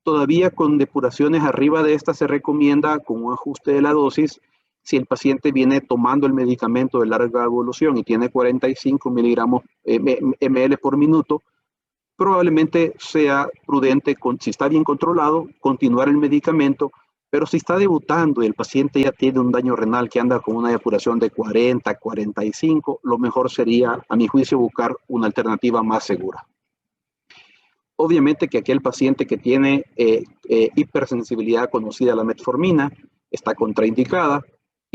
Todavía con depuraciones arriba de esta se recomienda con un ajuste de la dosis. Si el paciente viene tomando el medicamento de larga evolución y tiene 45 miligramos ml por minuto, probablemente sea prudente, si está bien controlado, continuar el medicamento, pero si está debutando y el paciente ya tiene un daño renal que anda con una depuración de 40, 45, lo mejor sería, a mi juicio, buscar una alternativa más segura. Obviamente que aquel paciente que tiene hipersensibilidad conocida a la metformina está contraindicada.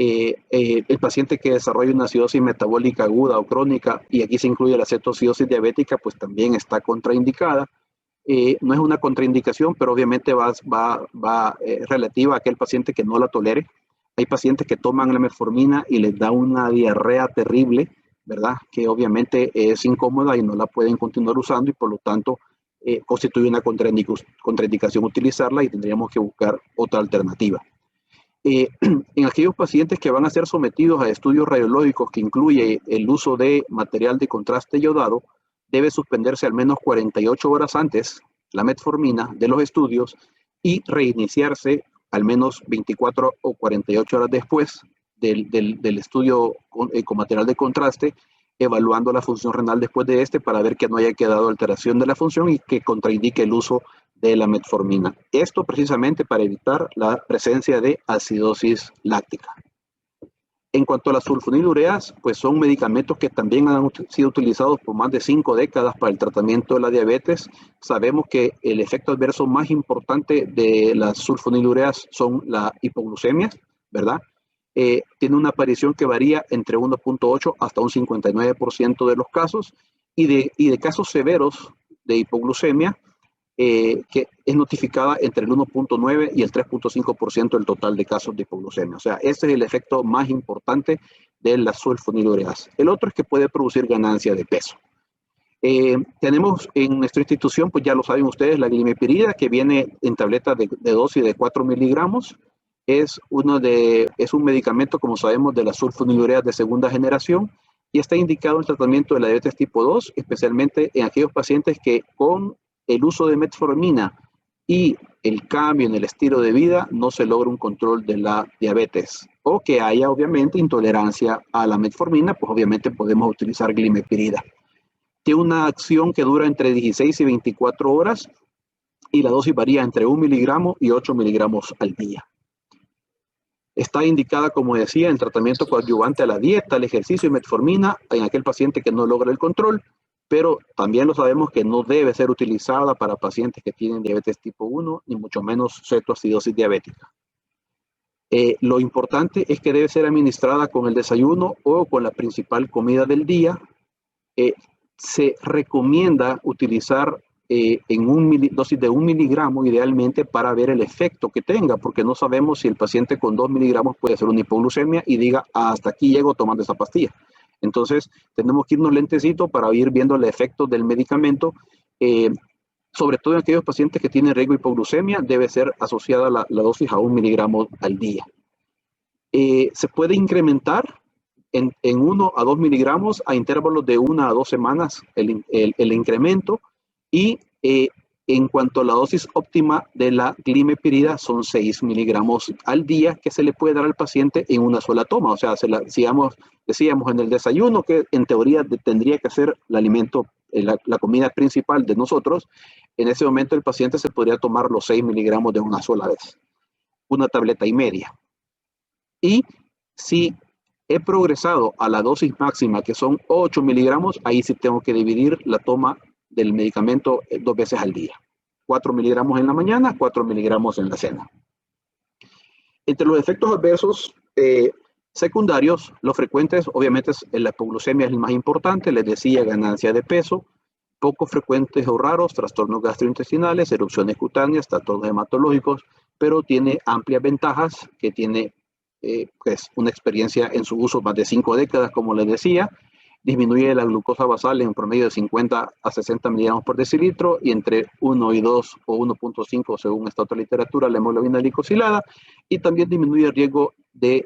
El paciente que desarrolla una acidosis metabólica aguda o crónica, y aquí se incluye la cetoacidosis diabética, pues también está contraindicada. No es una contraindicación, pero obviamente va relativa a aquel paciente que no la tolere. Hay pacientes que toman la metformina y les da una diarrea terrible, ¿verdad? Que obviamente es incómoda y no la pueden continuar usando, y por lo tanto constituye una contraindicación utilizarla, y tendríamos que buscar otra alternativa. En aquellos pacientes que van a ser sometidos a estudios radiológicos que incluye el uso de material de contraste yodado, debe suspenderse al menos 48 horas antes la metformina de los estudios y reiniciarse al menos 24 o 48 horas después del estudio con material de contraste, evaluando la función renal después de para ver que no haya quedado alteración de la función y que contraindique el uso de la metformina. Esto precisamente para evitar la presencia de acidosis láctica. En cuanto a las sulfonilureas, pues son medicamentos que también han sido utilizados por más de 5 décadas para el tratamiento de la diabetes. Sabemos que el efecto adverso más importante de las sulfonilureas son la hipoglucemia, ¿verdad? Tiene una aparición que varía entre 1.8 hasta un 59% de los casos, y de casos severos de hipoglucemia, que es notificada entre el 1.9 y el 3.5% del total de casos de hipoglucemia. O sea, ese es el efecto más importante de las sulfonilureas. El otro es que puede producir ganancia de peso. Tenemos en nuestra institución, pues ya lo saben ustedes, la glimepirida, que viene en tabletas de dosis de 4 miligramos. Es un medicamento, como sabemos, de las sulfonilureas de segunda generación y está indicado en el tratamiento de la diabetes tipo 2, especialmente en aquellos pacientes que con el uso de metformina y el cambio en el estilo de vida no se logra un control de la diabetes, o que haya obviamente intolerancia a la metformina, pues obviamente podemos utilizar glimepirida. Tiene una acción que dura entre 16 y 24 horas y la dosis varía entre 1 miligramo y 8 miligramos al día. Está indicada, como decía, en tratamiento coadyuvante a la dieta, el ejercicio y metformina en aquel paciente que no logra el control, pero también lo sabemos que no debe ser utilizada para pacientes que tienen diabetes tipo 1, ni mucho menos cetoacidosis diabética. Lo importante es que debe ser administrada con el desayuno o con la principal comida del día. Se recomienda utilizar en dosis de 1 miligramo idealmente para ver el efecto que tenga, porque no sabemos si el paciente con 2 miligramos puede hacer una hipoglucemia y diga, hasta aquí llego tomando esa pastilla. Entonces, tenemos que irnos lentecito para ir viendo el efecto del medicamento. Sobre todo en aquellos pacientes que tienen riesgo de hipoglucemia, debe ser asociada la dosis a 1 miligramo al día. Se puede incrementar en 1 a 2 miligramos a intervalos de 1 a 2 semanas el incremento, y en cuanto a la dosis óptima de la glimepirida son 6 miligramos al día que se le puede dar al paciente en una sola toma. O sea, decíamos en el desayuno, que en teoría tendría que ser el alimento, la comida principal de nosotros. En ese momento el paciente se podría tomar los 6 miligramos de una sola vez, una tableta y media. Y si he progresado a la dosis máxima, que son 8 miligramos, ahí sí tengo que dividir la toma del medicamento 2 veces al día. 4 miligramos en la mañana, 4 miligramos en la cena. Entre los efectos adversos secundarios, los frecuentes, obviamente, la hipoglucemia es el más importante. Les decía, ganancia de peso. Poco frecuentes o raros, trastornos gastrointestinales, erupciones cutáneas, trastornos hematológicos, pero tiene amplias ventajas, que tiene pues una experiencia en su uso más de 5 décadas, como les decía. Disminuye la glucosa basal en un promedio de 50 a 60 miligramos por decilitro, y entre 1 y 2 o 1.5 según esta otra literatura, la hemoglobina glicosilada, y también disminuye el riesgo de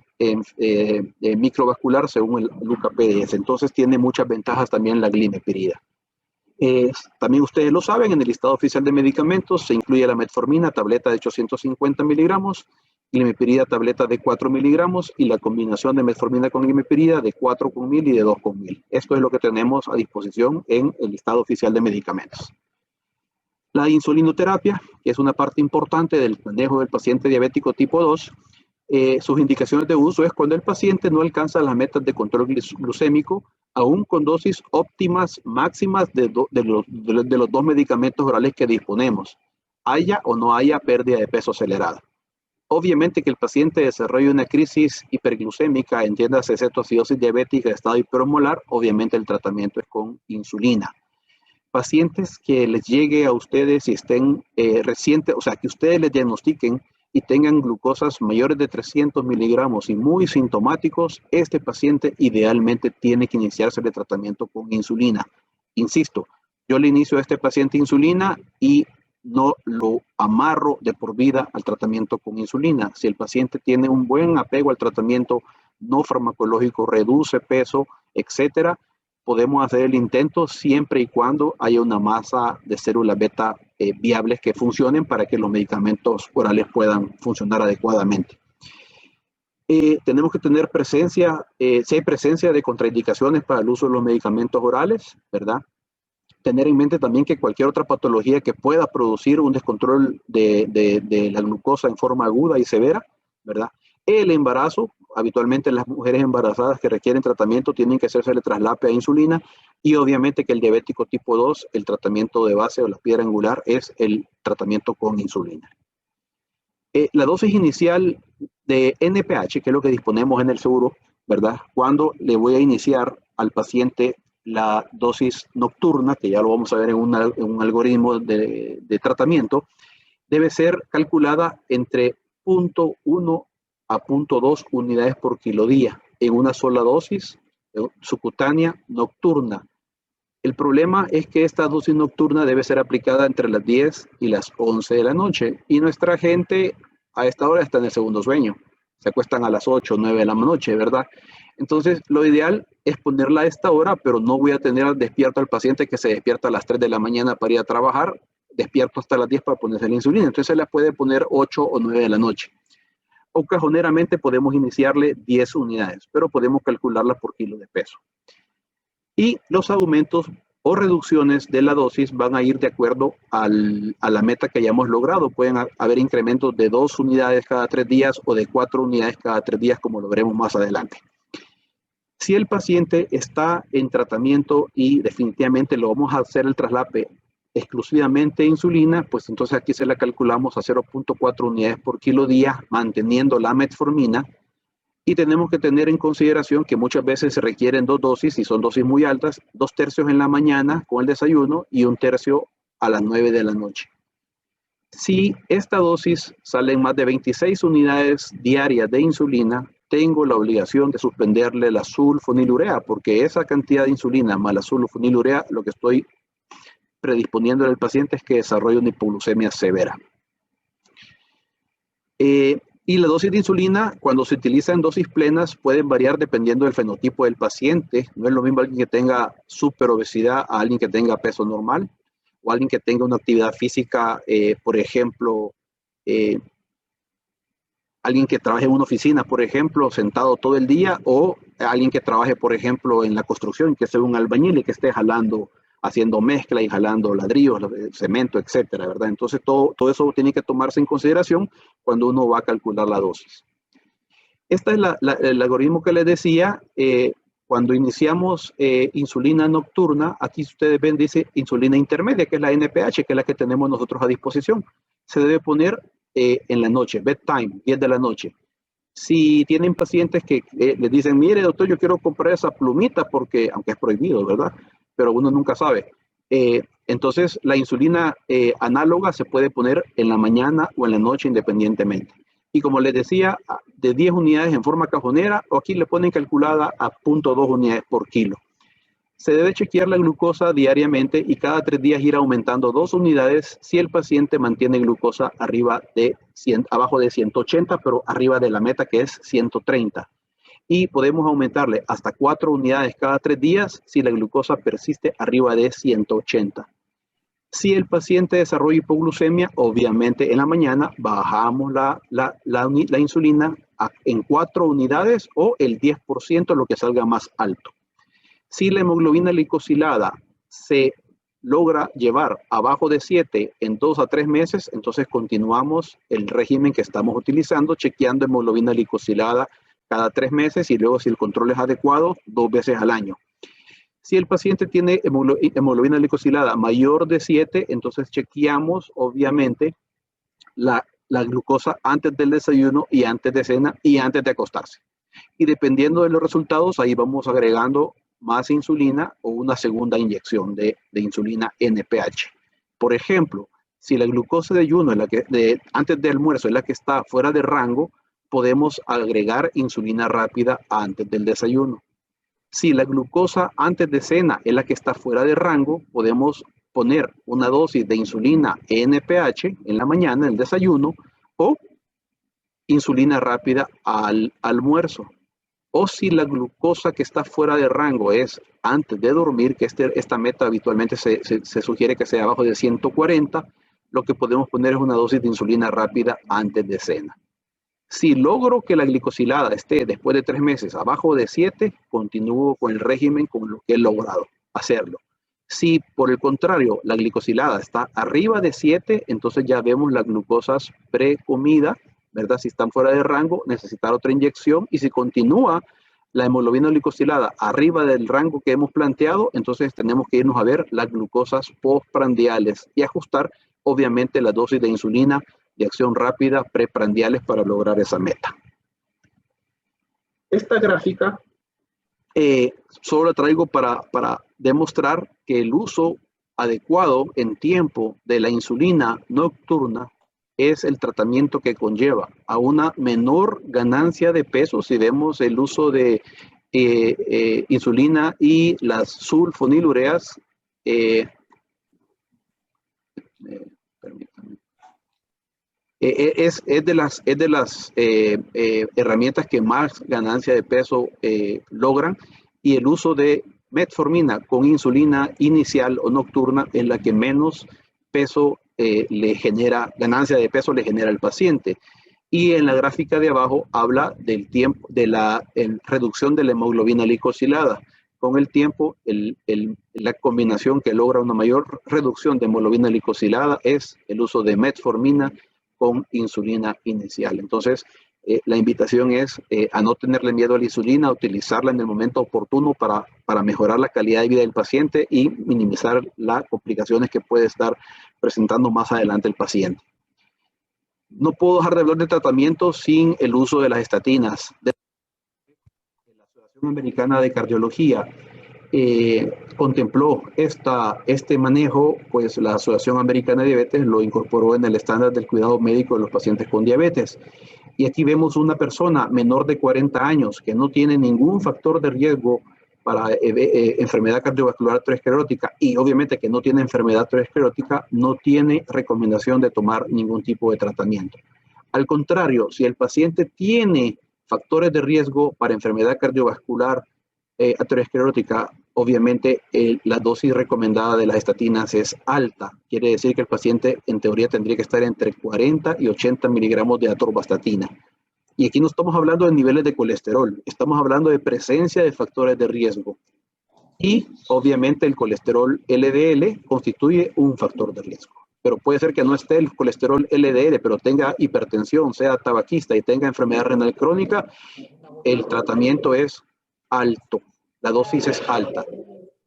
microvascular según el LUCA-PDS. Entonces tiene muchas ventajas también la glimepirida. También ustedes lo saben, en el listado oficial de medicamentos se incluye la metformina, tableta de 850 miligramos, glimepirida, tableta de 4 miligramos, y la combinación de metformina con glimepirida de 4 con 1000 y de 2 con 1000. Esto es lo que tenemos a disposición en el listado oficial de medicamentos. La insulinoterapia, que es una parte importante del manejo del paciente diabético tipo 2, sus indicaciones de uso es cuando el paciente no alcanza las metas de control glucémico, aún con dosis óptimas máximas de los 2 medicamentos orales que disponemos, haya o no haya pérdida de peso acelerada. Obviamente que el paciente desarrolle una crisis hiperglucémica, entiéndase cetoacidosis diabética, estado hiperosmolar, obviamente el tratamiento es con insulina. Pacientes que les llegue a ustedes y estén recientes, o sea, que ustedes les diagnostiquen y tengan glucosas mayores de 300 miligramos y muy sintomáticos, este paciente idealmente tiene que iniciarse el tratamiento con insulina. Insisto, yo le inicio a este paciente insulina y no lo amarro de por vida al tratamiento con insulina. Si el paciente tiene un buen apego al tratamiento no farmacológico, reduce peso, etcétera, podemos hacer el intento siempre y cuando haya una masa de células beta viables que funcionen para que los medicamentos orales puedan funcionar adecuadamente. Tenemos que tener presencia, si hay presencia de contraindicaciones para el uso de los medicamentos orales, ¿verdad? Tener en mente también que cualquier otra patología que pueda producir un descontrol de la glucosa en forma aguda y severa, ¿verdad? El embarazo, habitualmente las mujeres embarazadas que requieren tratamiento tienen que hacerse el traslape a insulina, y obviamente que el diabético tipo 2, el tratamiento de base o la piedra angular es el tratamiento con insulina. La dosis inicial de NPH, que es lo que disponemos en el seguro, ¿verdad? Cuando le voy a iniciar al paciente la dosis nocturna, que ya lo vamos a ver en un algoritmo de tratamiento, debe ser calculada entre 0.1 a 0.2 unidades por kilo día. en una sola dosis subcutánea nocturna. El problema es que esta dosis nocturna debe ser aplicada entre las 10 y las 11 de la noche y nuestra gente a esta hora está en el segundo sueño. Se acuestan a las 8 o 9 de la noche, ¿verdad? Entonces, lo ideal es ponerla a esta hora, pero no voy a tener despierto al paciente que se despierta a las 3 de la mañana para ir a trabajar, despierto hasta las 10 para ponerse la insulina. Entonces, se la puede poner 8 o 9 de la noche. O cajoneramente podemos iniciarle 10 unidades, pero podemos calcularla por kilo de peso. Y los aumentos o reducciones de la dosis van a ir de acuerdo a la meta que hayamos logrado. Pueden haber incrementos de 2 unidades cada 3 días o de 4 unidades cada 3 días, como lo veremos más adelante. Si el paciente está en tratamiento y definitivamente lo vamos a hacer el traslape exclusivamente de insulina, pues entonces aquí se la calculamos a 0.4 unidades por kilo día, manteniendo la metformina. Y tenemos que tener en consideración que muchas veces se requieren 2 dosis, y son dosis muy altas, 2 tercios en la mañana con el desayuno y 1 tercio a las 9 de la noche. Si esta dosis sale en más de 26 unidades diarias de insulina, tengo la obligación de suspenderle la sulfonilurea, porque esa cantidad de insulina más la sulfonilurea, lo que estoy predisponiendo al paciente es que desarrolle una hipoglucemia severa. Y la dosis de insulina, cuando se utiliza en dosis plenas, pueden variar dependiendo del fenotipo del paciente. No es lo mismo alguien que tenga superobesidad a alguien que tenga peso normal, o alguien que tenga una actividad física, por ejemplo, alguien que trabaje en una oficina, por ejemplo, sentado todo el día, o alguien que trabaje, por ejemplo, en la construcción, que sea un albañil y que esté jalando, haciendo mezcla y jalando ladrillos, cemento, etcétera, ¿verdad? Entonces, todo eso tiene que tomarse en consideración cuando uno va a calcular la dosis. Este es el algoritmo que les decía. Cuando iniciamos insulina nocturna, aquí ustedes ven, dice insulina intermedia, que es la NPH, que es la que tenemos nosotros a disposición. Se debe poner en la noche, bedtime, 10 de la noche. Si tienen pacientes que les dicen, mire doctor, yo quiero comprar esa plumita porque, aunque es prohibido, ¿verdad? Pero uno nunca sabe. Entonces, la insulina análoga se puede poner en la mañana o en la noche independientemente. Y como les decía, de 10 unidades en forma cajonera, o aquí le ponen calculada a 0.2 unidades por kilo. Se debe chequear la glucosa diariamente y cada 3 días ir aumentando 2 unidades si el paciente mantiene glucosa abajo de 180, pero arriba de la meta que es 130. Y podemos aumentarle hasta 4 unidades cada 3 días si la glucosa persiste arriba de 180. Si el paciente desarrolla hipoglucemia, obviamente en la mañana bajamos la insulina en 4 unidades o el 10%, lo que salga más alto. Si la hemoglobina glicosilada se logra llevar abajo de 7 en 2 a 3 meses, entonces continuamos el régimen que estamos utilizando, chequeando hemoglobina glicosilada cada 3 meses y luego, si el control es adecuado, 2 veces al año. Si el paciente tiene hemoglobina glicosilada mayor de 7, entonces chequeamos obviamente la glucosa antes del desayuno y antes de cena y antes de acostarse. Y dependiendo de los resultados, ahí vamos agregando más insulina o una segunda inyección de insulina NPH. Por ejemplo, si la glucosa de ayuno antes del almuerzo es la que está fuera de rango, podemos agregar insulina rápida antes del desayuno. Si la glucosa antes de cena es la que está fuera de rango, podemos poner una dosis de insulina NPH en la mañana, en el desayuno, o insulina rápida al almuerzo. O si la glucosa que está fuera de rango es antes de dormir, que esta meta habitualmente se sugiere que sea abajo de 140, lo que podemos poner es una dosis de insulina rápida antes de cena. Si logro que la glicosilada esté después de 3 meses abajo de 7, continúo con el régimen con lo que he logrado hacerlo. Si por el contrario la glicosilada está arriba de 7, entonces ya vemos las glucosas pre-comida, ¿verdad? Si están fuera de rango, necesitar otra inyección. Y si continúa la hemoglobina glicosilada arriba del rango que hemos planteado, entonces tenemos que irnos a ver las glucosas postprandiales y ajustar obviamente la dosis de insulina de acción rápida preprandiales para lograr esa meta. Esta gráfica solo la traigo para demostrar que el uso adecuado en tiempo de la insulina nocturna es el tratamiento que conlleva a una menor ganancia de peso si vemos el uso de insulina y las sulfonilureas. Permítanme. Es de las herramientas que más ganancia de peso logran, y el uso de metformina con insulina inicial o nocturna es la que menos peso le genera, ganancia de peso le genera al paciente. Y en la gráfica de abajo habla del tiempo, de la reducción de la hemoglobina glicosilada. Con el tiempo, la combinación que logra una mayor reducción de hemoglobina glicosilada es el uso de metformina con insulina inicial. Entonces, la invitación es a no tenerle miedo a la insulina, a utilizarla en el momento oportuno para mejorar la calidad de vida del paciente y minimizar las complicaciones que puede estar presentando más adelante el paciente. No puedo dejar de hablar de tratamiento sin el uso de las estatinas. La Asociación Americana de Cardiología contempló este manejo, pues la Asociación Americana de Diabetes lo incorporó en el estándar del cuidado médico de los pacientes con diabetes. Y aquí vemos una persona menor de 40 años que no tiene ningún factor de riesgo para enfermedad cardiovascular aterosclerótica, y obviamente que no tiene enfermedad aterosclerótica, no tiene recomendación de tomar ningún tipo de tratamiento. Al contrario, si el paciente tiene factores de riesgo para enfermedad cardiovascular aterosclerótica, obviamente la dosis recomendada de las estatinas es alta. Quiere decir que el paciente en teoría tendría que estar entre 40 y 80 miligramos de atorvastatina. Y aquí no estamos hablando de niveles de colesterol, estamos hablando de presencia de factores de riesgo. Y obviamente el colesterol LDL constituye un factor de riesgo. Pero puede ser que no esté el colesterol LDL, pero tenga hipertensión, sea tabaquista y tenga enfermedad renal crónica, el tratamiento es alto, la dosis es alta.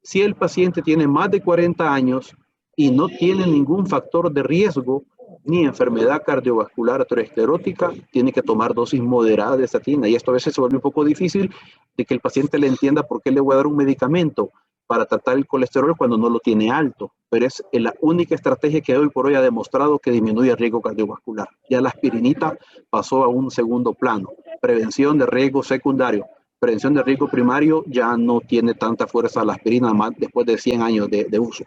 Si el paciente tiene más de 40 años y no tiene ningún factor de riesgo, ni enfermedad cardiovascular aterosclerótica, tiene que tomar dosis moderadas de estatina. Y esto a veces se vuelve un poco difícil de que el paciente le entienda por qué le voy a dar un medicamento para tratar el colesterol cuando no lo tiene alto. Pero es la única estrategia que hoy por hoy ha demostrado que disminuye el riesgo cardiovascular. Ya la aspirinita pasó a un segundo plano. Prevención de riesgo secundario. Prevención de riesgo primario ya no tiene tanta fuerza la aspirina más después de 100 años de uso.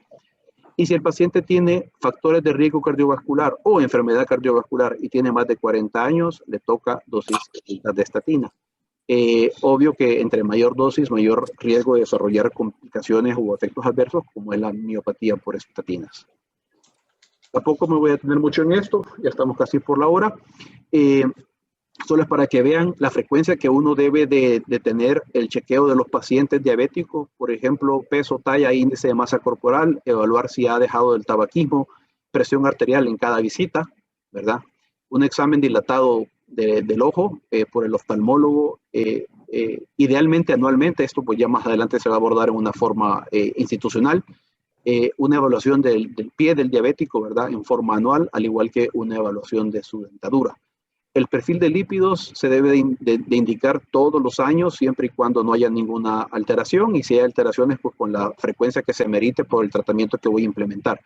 Y si el paciente tiene factores de riesgo cardiovascular o enfermedad cardiovascular y tiene más de 40 años, le toca dosis de estatina. Obvio que entre mayor dosis, mayor riesgo de desarrollar complicaciones o efectos adversos, como es la miopatía por estatinas. Tampoco me voy a detener mucho en esto, ya estamos casi por la hora. Solo es para que vean la frecuencia que uno debe de tener el chequeo de los pacientes diabéticos, por ejemplo, peso, talla, índice de masa corporal, evaluar si ha dejado el tabaquismo, presión arterial en cada visita, ¿verdad? Un examen dilatado del ojo por el oftalmólogo, idealmente anualmente, esto pues ya más adelante se va a abordar en una forma institucional, una evaluación del pie del diabético, ¿verdad? En forma anual, al igual que una evaluación de su dentadura. El perfil de lípidos se debe de indicar todos los años, siempre y cuando no haya ninguna alteración, y si hay alteraciones, pues con la frecuencia que se merite por el tratamiento que voy a implementar.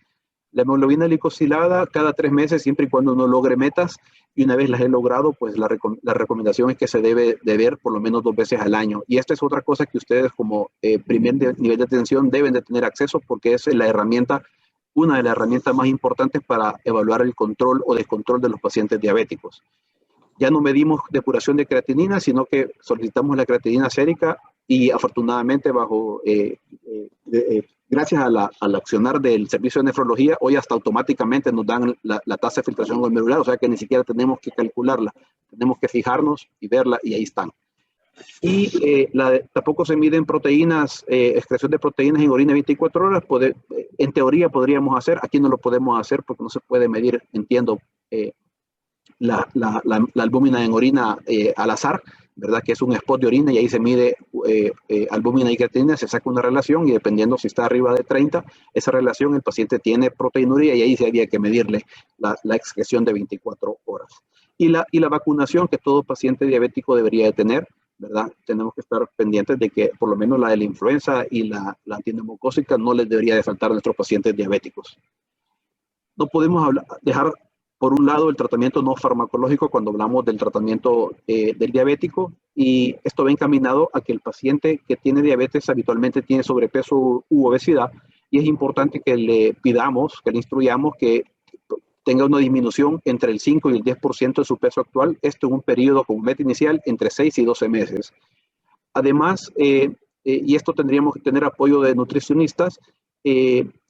La hemoglobina glicosilada cada 3 meses, siempre y cuando no logre metas, y una vez las he logrado, pues la recomendación es que se debe de ver por lo menos 2 veces al año. Y esta es otra cosa que ustedes como primer nivel de atención deben de tener acceso, porque es una de las herramientas más importantes para evaluar el control o descontrol de los pacientes diabéticos. Ya no medimos depuración de creatinina, sino que solicitamos la creatinina sérica, y afortunadamente gracias al accionar del servicio de nefrología, hoy hasta automáticamente nos dan la tasa de filtración glomerular, o sea que ni siquiera tenemos que calcularla, tenemos que fijarnos y verla, y ahí están. Y tampoco se miden proteínas, excreción de proteínas en orina 24 horas, en teoría podríamos hacer, aquí no lo podemos hacer porque no se puede medir, entiendo, la albúmina en orina al azar, ¿verdad? Que es un spot de orina, y ahí se mide albúmina y creatinina, se saca una relación, y dependiendo si está arriba de 30, esa relación, el paciente tiene proteinuria, y ahí se había que medirle la excreción de 24 horas. Y la vacunación que todo paciente diabético debería de tener, ¿verdad? Tenemos que estar pendientes de que por lo menos la de la influenza y la antineumocócica no les debería de faltar a nuestros pacientes diabéticos. No podemos dejar Por un lado, el tratamiento no farmacológico cuando hablamos del tratamiento del diabético, y esto va encaminado a que el paciente que tiene diabetes habitualmente tiene sobrepeso u obesidad, y es importante que le pidamos, que le instruyamos que tenga una disminución entre el 5 y el 10% de su peso actual, esto en un periodo como meta inicial entre 6 y 12 meses. Además, y esto tendríamos que tener apoyo de nutricionistas,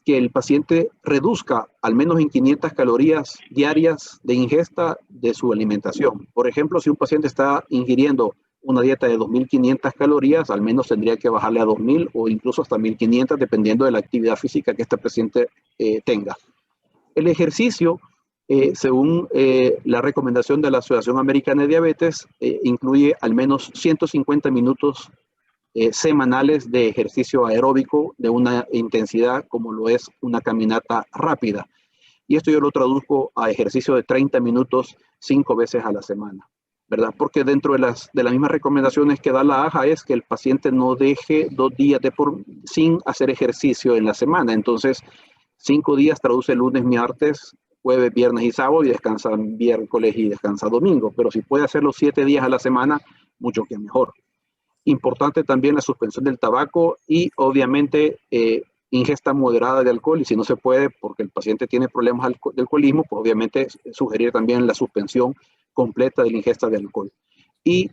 que el paciente reduzca al menos en 500 calorías diarias de ingesta de su alimentación. Por ejemplo, si un paciente está ingiriendo una dieta de 2.500 calorías, al menos tendría que bajarle a 2.000 o incluso hasta 1.500, dependiendo de la actividad física que este paciente tenga. El ejercicio, según la recomendación de la Asociación Americana de Diabetes, incluye al menos 150 minutos semanales de ejercicio aeróbico de una intensidad como lo es una caminata rápida. Y esto yo lo traduzco a ejercicio de 30 minutos 5 veces a la semana, ¿verdad? Porque dentro de las mismas recomendaciones que da la AJA es que el paciente no deje 2 días sin hacer ejercicio en la semana. Entonces, 5 días traduce lunes, martes, jueves, viernes y sábado, y descansa miércoles y descansa domingo. Pero si puede hacerlo 7 días a la semana, mucho que mejor. Importante también la suspensión del tabaco y obviamente ingesta moderada de alcohol, y si no se puede porque el paciente tiene problemas de alcoholismo, pues obviamente sugerir también la suspensión completa de la ingesta de alcohol. Y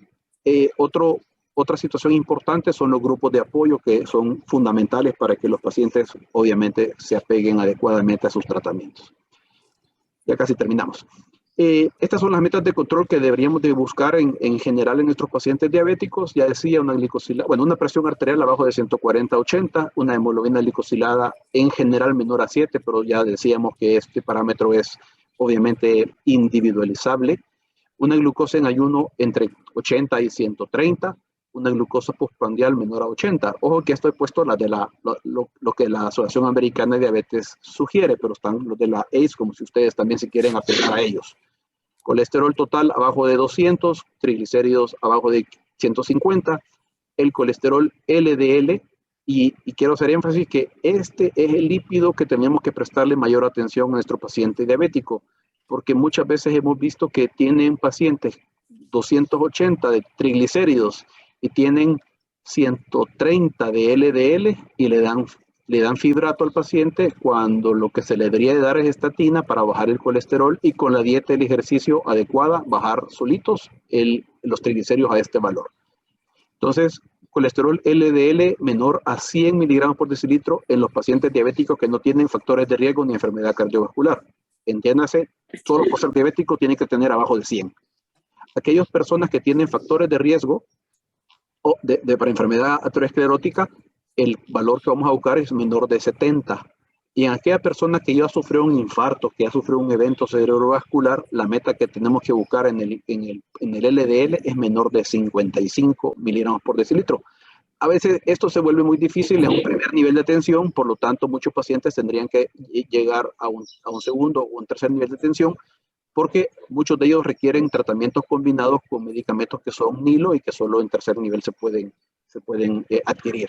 otra situación importante son los grupos de apoyo, que son fundamentales para que los pacientes obviamente se apeguen adecuadamente a sus tratamientos. Ya casi terminamos. Estas son las metas de control que deberíamos de buscar en general en nuestros pacientes diabéticos. Ya decía, una presión arterial abajo de 140/80, una hemoglobina glicosilada en general menor a 7, pero ya decíamos que este parámetro es obviamente individualizable. Una glucosa en ayuno entre 80 y 130, una glucosa postprandial menor a 80. Ojo que esto he puesto lo que la Asociación Americana de Diabetes sugiere, pero están los de la ACE, como si ustedes también se quieren apegar a ellos. Colesterol total abajo de 200, triglicéridos abajo de 150, el colesterol LDL, y quiero hacer énfasis que este es el lípido que tenemos que prestarle mayor atención a nuestro paciente diabético, porque muchas veces hemos visto que tienen pacientes 280 de triglicéridos y tienen 130 de LDL y le dan fibrato al paciente, cuando lo que se le debería de dar es estatina para bajar el colesterol, y con la dieta y el ejercicio adecuada bajar solitos los triglicéridos a este valor. Entonces, colesterol LDL menor a 100 miligramos por decilitro en los pacientes diabéticos que no tienen factores de riesgo ni enfermedad cardiovascular. Entiéndase, todo por ser diabético tiene que tener abajo de 100. Aquellas personas que tienen factores de riesgo para enfermedad aterosclerótica, el valor que vamos a buscar es menor de 70. Y en aquella persona que ya sufrió un infarto, que ya sufrió un evento cerebrovascular, la meta que tenemos que buscar en el LDL es menor de 55 miligramos por decilitro. A veces esto se vuelve muy difícil en un primer nivel de tensión, por lo tanto muchos pacientes tendrían que llegar a un segundo o un tercer nivel de tensión, porque muchos de ellos requieren tratamientos combinados con medicamentos que son NILO y que solo en tercer nivel se pueden adquirir.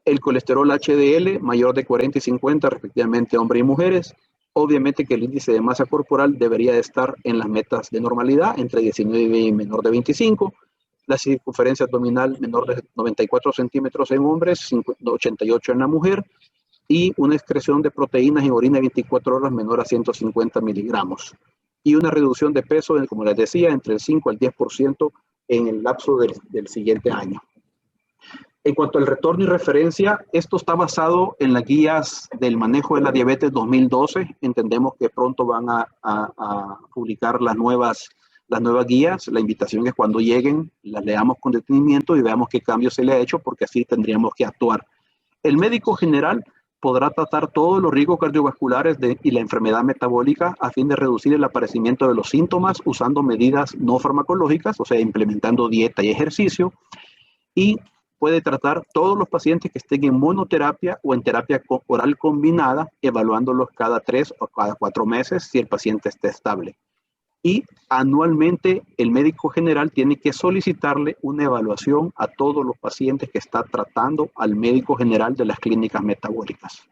El colesterol HDL mayor de 40 y 50 respectivamente hombres y mujeres. Obviamente que el índice de masa corporal debería de estar en las metas de normalidad, entre 19 y menor de 25. La circunferencia abdominal menor de 94 centímetros en hombres, 88 en la mujer. Y una excreción de proteínas en orina 24 horas menor a 150 miligramos. Y una reducción de peso, como les decía, entre el 5 al 10% en el lapso del siguiente año. En cuanto al retorno y referencia, esto está basado en las guías del manejo de la diabetes 2012. Entendemos que pronto van a publicar las nuevas guías. La invitación es cuando lleguen, las leamos con detenimiento y veamos qué cambio se le ha hecho, porque así tendríamos que actuar. El médico general podrá tratar todos los riesgos cardiovasculares y la enfermedad metabólica a fin de reducir el aparecimiento de los síntomas usando medidas no farmacológicas, o sea, implementando dieta y ejercicio, y puede tratar todos los pacientes que estén en monoterapia o en terapia oral combinada, evaluándolos cada 3 o cada 4 meses si el paciente está estable. Y anualmente el médico general tiene que solicitarle una evaluación a todos los pacientes que está tratando al médico general de las clínicas metabólicas.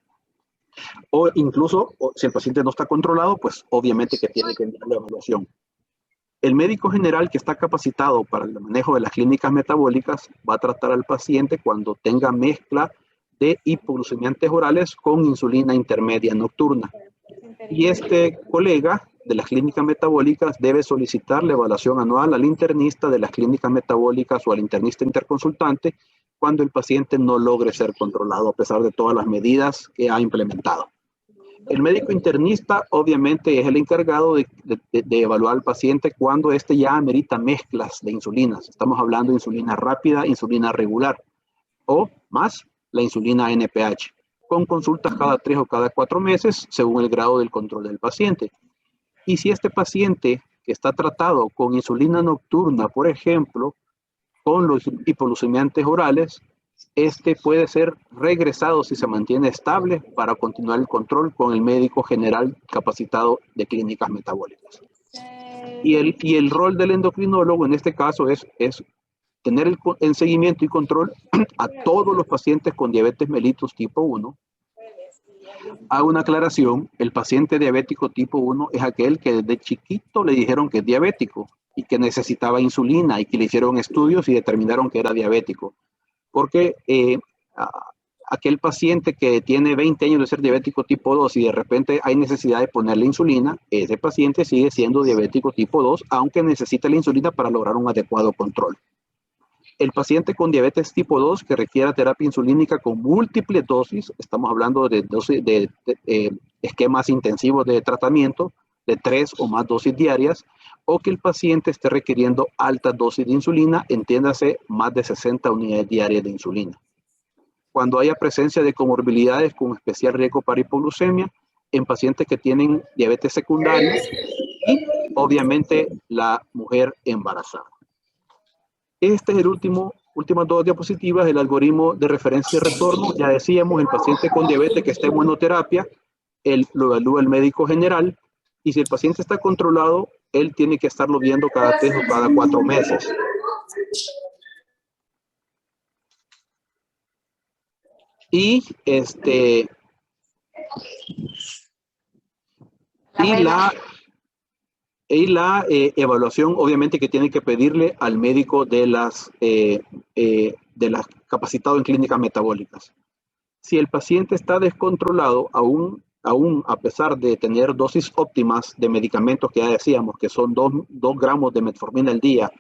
O incluso, si el paciente no está controlado, pues obviamente que tiene que entrar la evaluación. El médico general que está capacitado para el manejo de las clínicas metabólicas va a tratar al paciente cuando tenga mezcla de hipoglucemiantes orales con insulina intermedia nocturna. Y este colega de las clínicas metabólicas debe solicitar la evaluación anual al internista de las clínicas metabólicas o al internista interconsultante cuando el paciente no logre ser controlado a pesar de todas las medidas que ha implementado. El médico internista obviamente es el encargado de evaluar al paciente cuando éste ya amerita mezclas de insulinas. Estamos hablando de insulina rápida, insulina regular o más la insulina NPH, con consultas cada 3 o cada 4 meses según el grado del control del paciente. Y si este paciente que está tratado con insulina nocturna, por ejemplo, con los hipoglucemiantes orales, este puede ser regresado si se mantiene estable para continuar el control con el médico general capacitado de clínicas metabólicas. Y el rol del endocrinólogo en este caso es tener el seguimiento y control a todos los pacientes con diabetes mellitus tipo 1. Hago una aclaración, el paciente diabético tipo 1 es aquel que desde chiquito le dijeron que es diabético y que necesitaba insulina y que le hicieron estudios y determinaron que era diabético. Porque aquel paciente que tiene 20 años de ser diabético tipo 2 y de repente hay necesidad de ponerle insulina, ese paciente sigue siendo diabético tipo 2, aunque necesita la insulina para lograr un adecuado control. El paciente con diabetes tipo 2 que requiera terapia insulínica con múltiples dosis, estamos hablando de esquemas intensivos de tratamiento, de 3 o más dosis diarias, o que el paciente esté requiriendo altas dosis de insulina, entiéndase más de 60 unidades diarias de insulina. Cuando haya presencia de comorbilidades con especial riesgo para hipoglucemia, en pacientes que tienen diabetes secundaria y obviamente la mujer embarazada. Este es el últimas 2 diapositivas, el algoritmo de referencia y retorno. Ya decíamos, el paciente con diabetes que está en monoterapia, lo evalúa el médico general, y si el paciente está controlado, él tiene que estarlo viendo cada 3 o cada 4 meses. Y la evaluación obviamente que tiene que pedirle al médico de las capacitado en clínicas metabólicas. Si el paciente está descontrolado, aún a pesar de tener dosis óptimas de medicamentos que ya decíamos que son 2 gramos de metformina al día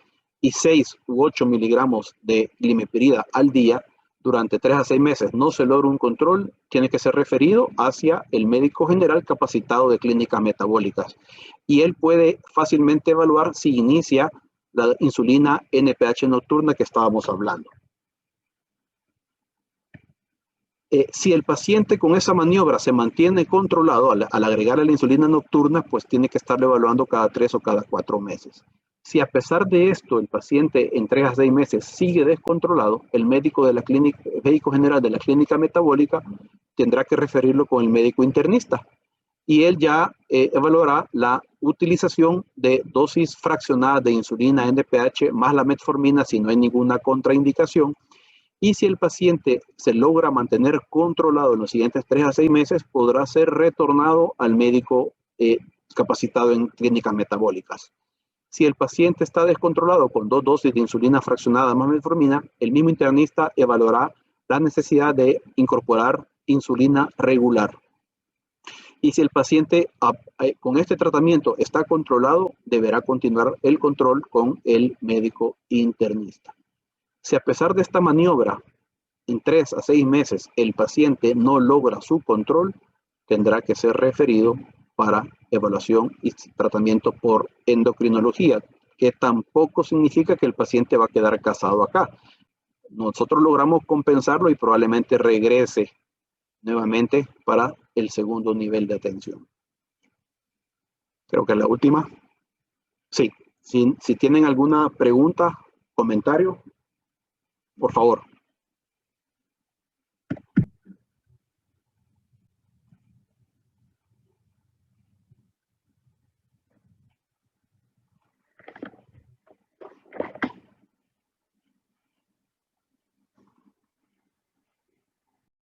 y 6 u 8 miligramos de glimepirida al día, durante 3 a 6 meses no se logra un control, tiene que ser referido hacia el médico general capacitado de clínicas metabólicas. Y él puede fácilmente evaluar si inicia la insulina NPH nocturna que estábamos hablando. Si el paciente con esa maniobra se mantiene controlado al agregar la insulina nocturna, pues tiene que estarlo evaluando cada 3 o cada 4 meses. Si a pesar de esto el paciente en 3 a 6 meses sigue descontrolado, el médico general de la clínica metabólica tendrá que referirlo con el médico internista y él ya evaluará la utilización de dosis fraccionadas de insulina NPH más la metformina si no hay ninguna contraindicación. Y si el paciente se logra mantener controlado en los siguientes 3 a 6 meses, podrá ser retornado al médico capacitado en clínicas metabólicas. Si el paciente está descontrolado con 2 dosis de insulina fraccionada más metformina, el mismo internista evaluará la necesidad de incorporar insulina regular. Y si el paciente con este tratamiento está controlado, deberá continuar el control con el médico internista. Si a pesar de esta maniobra, en 3 a 6 meses, el paciente no logra su control, tendrá que ser referido para evaluación y tratamiento por endocrinología, que tampoco significa que el paciente va a quedar casado acá. Nosotros logramos compensarlo y probablemente regrese nuevamente para el segundo nivel de atención. Creo que es la última. Sí, si tienen alguna pregunta, comentario, por favor.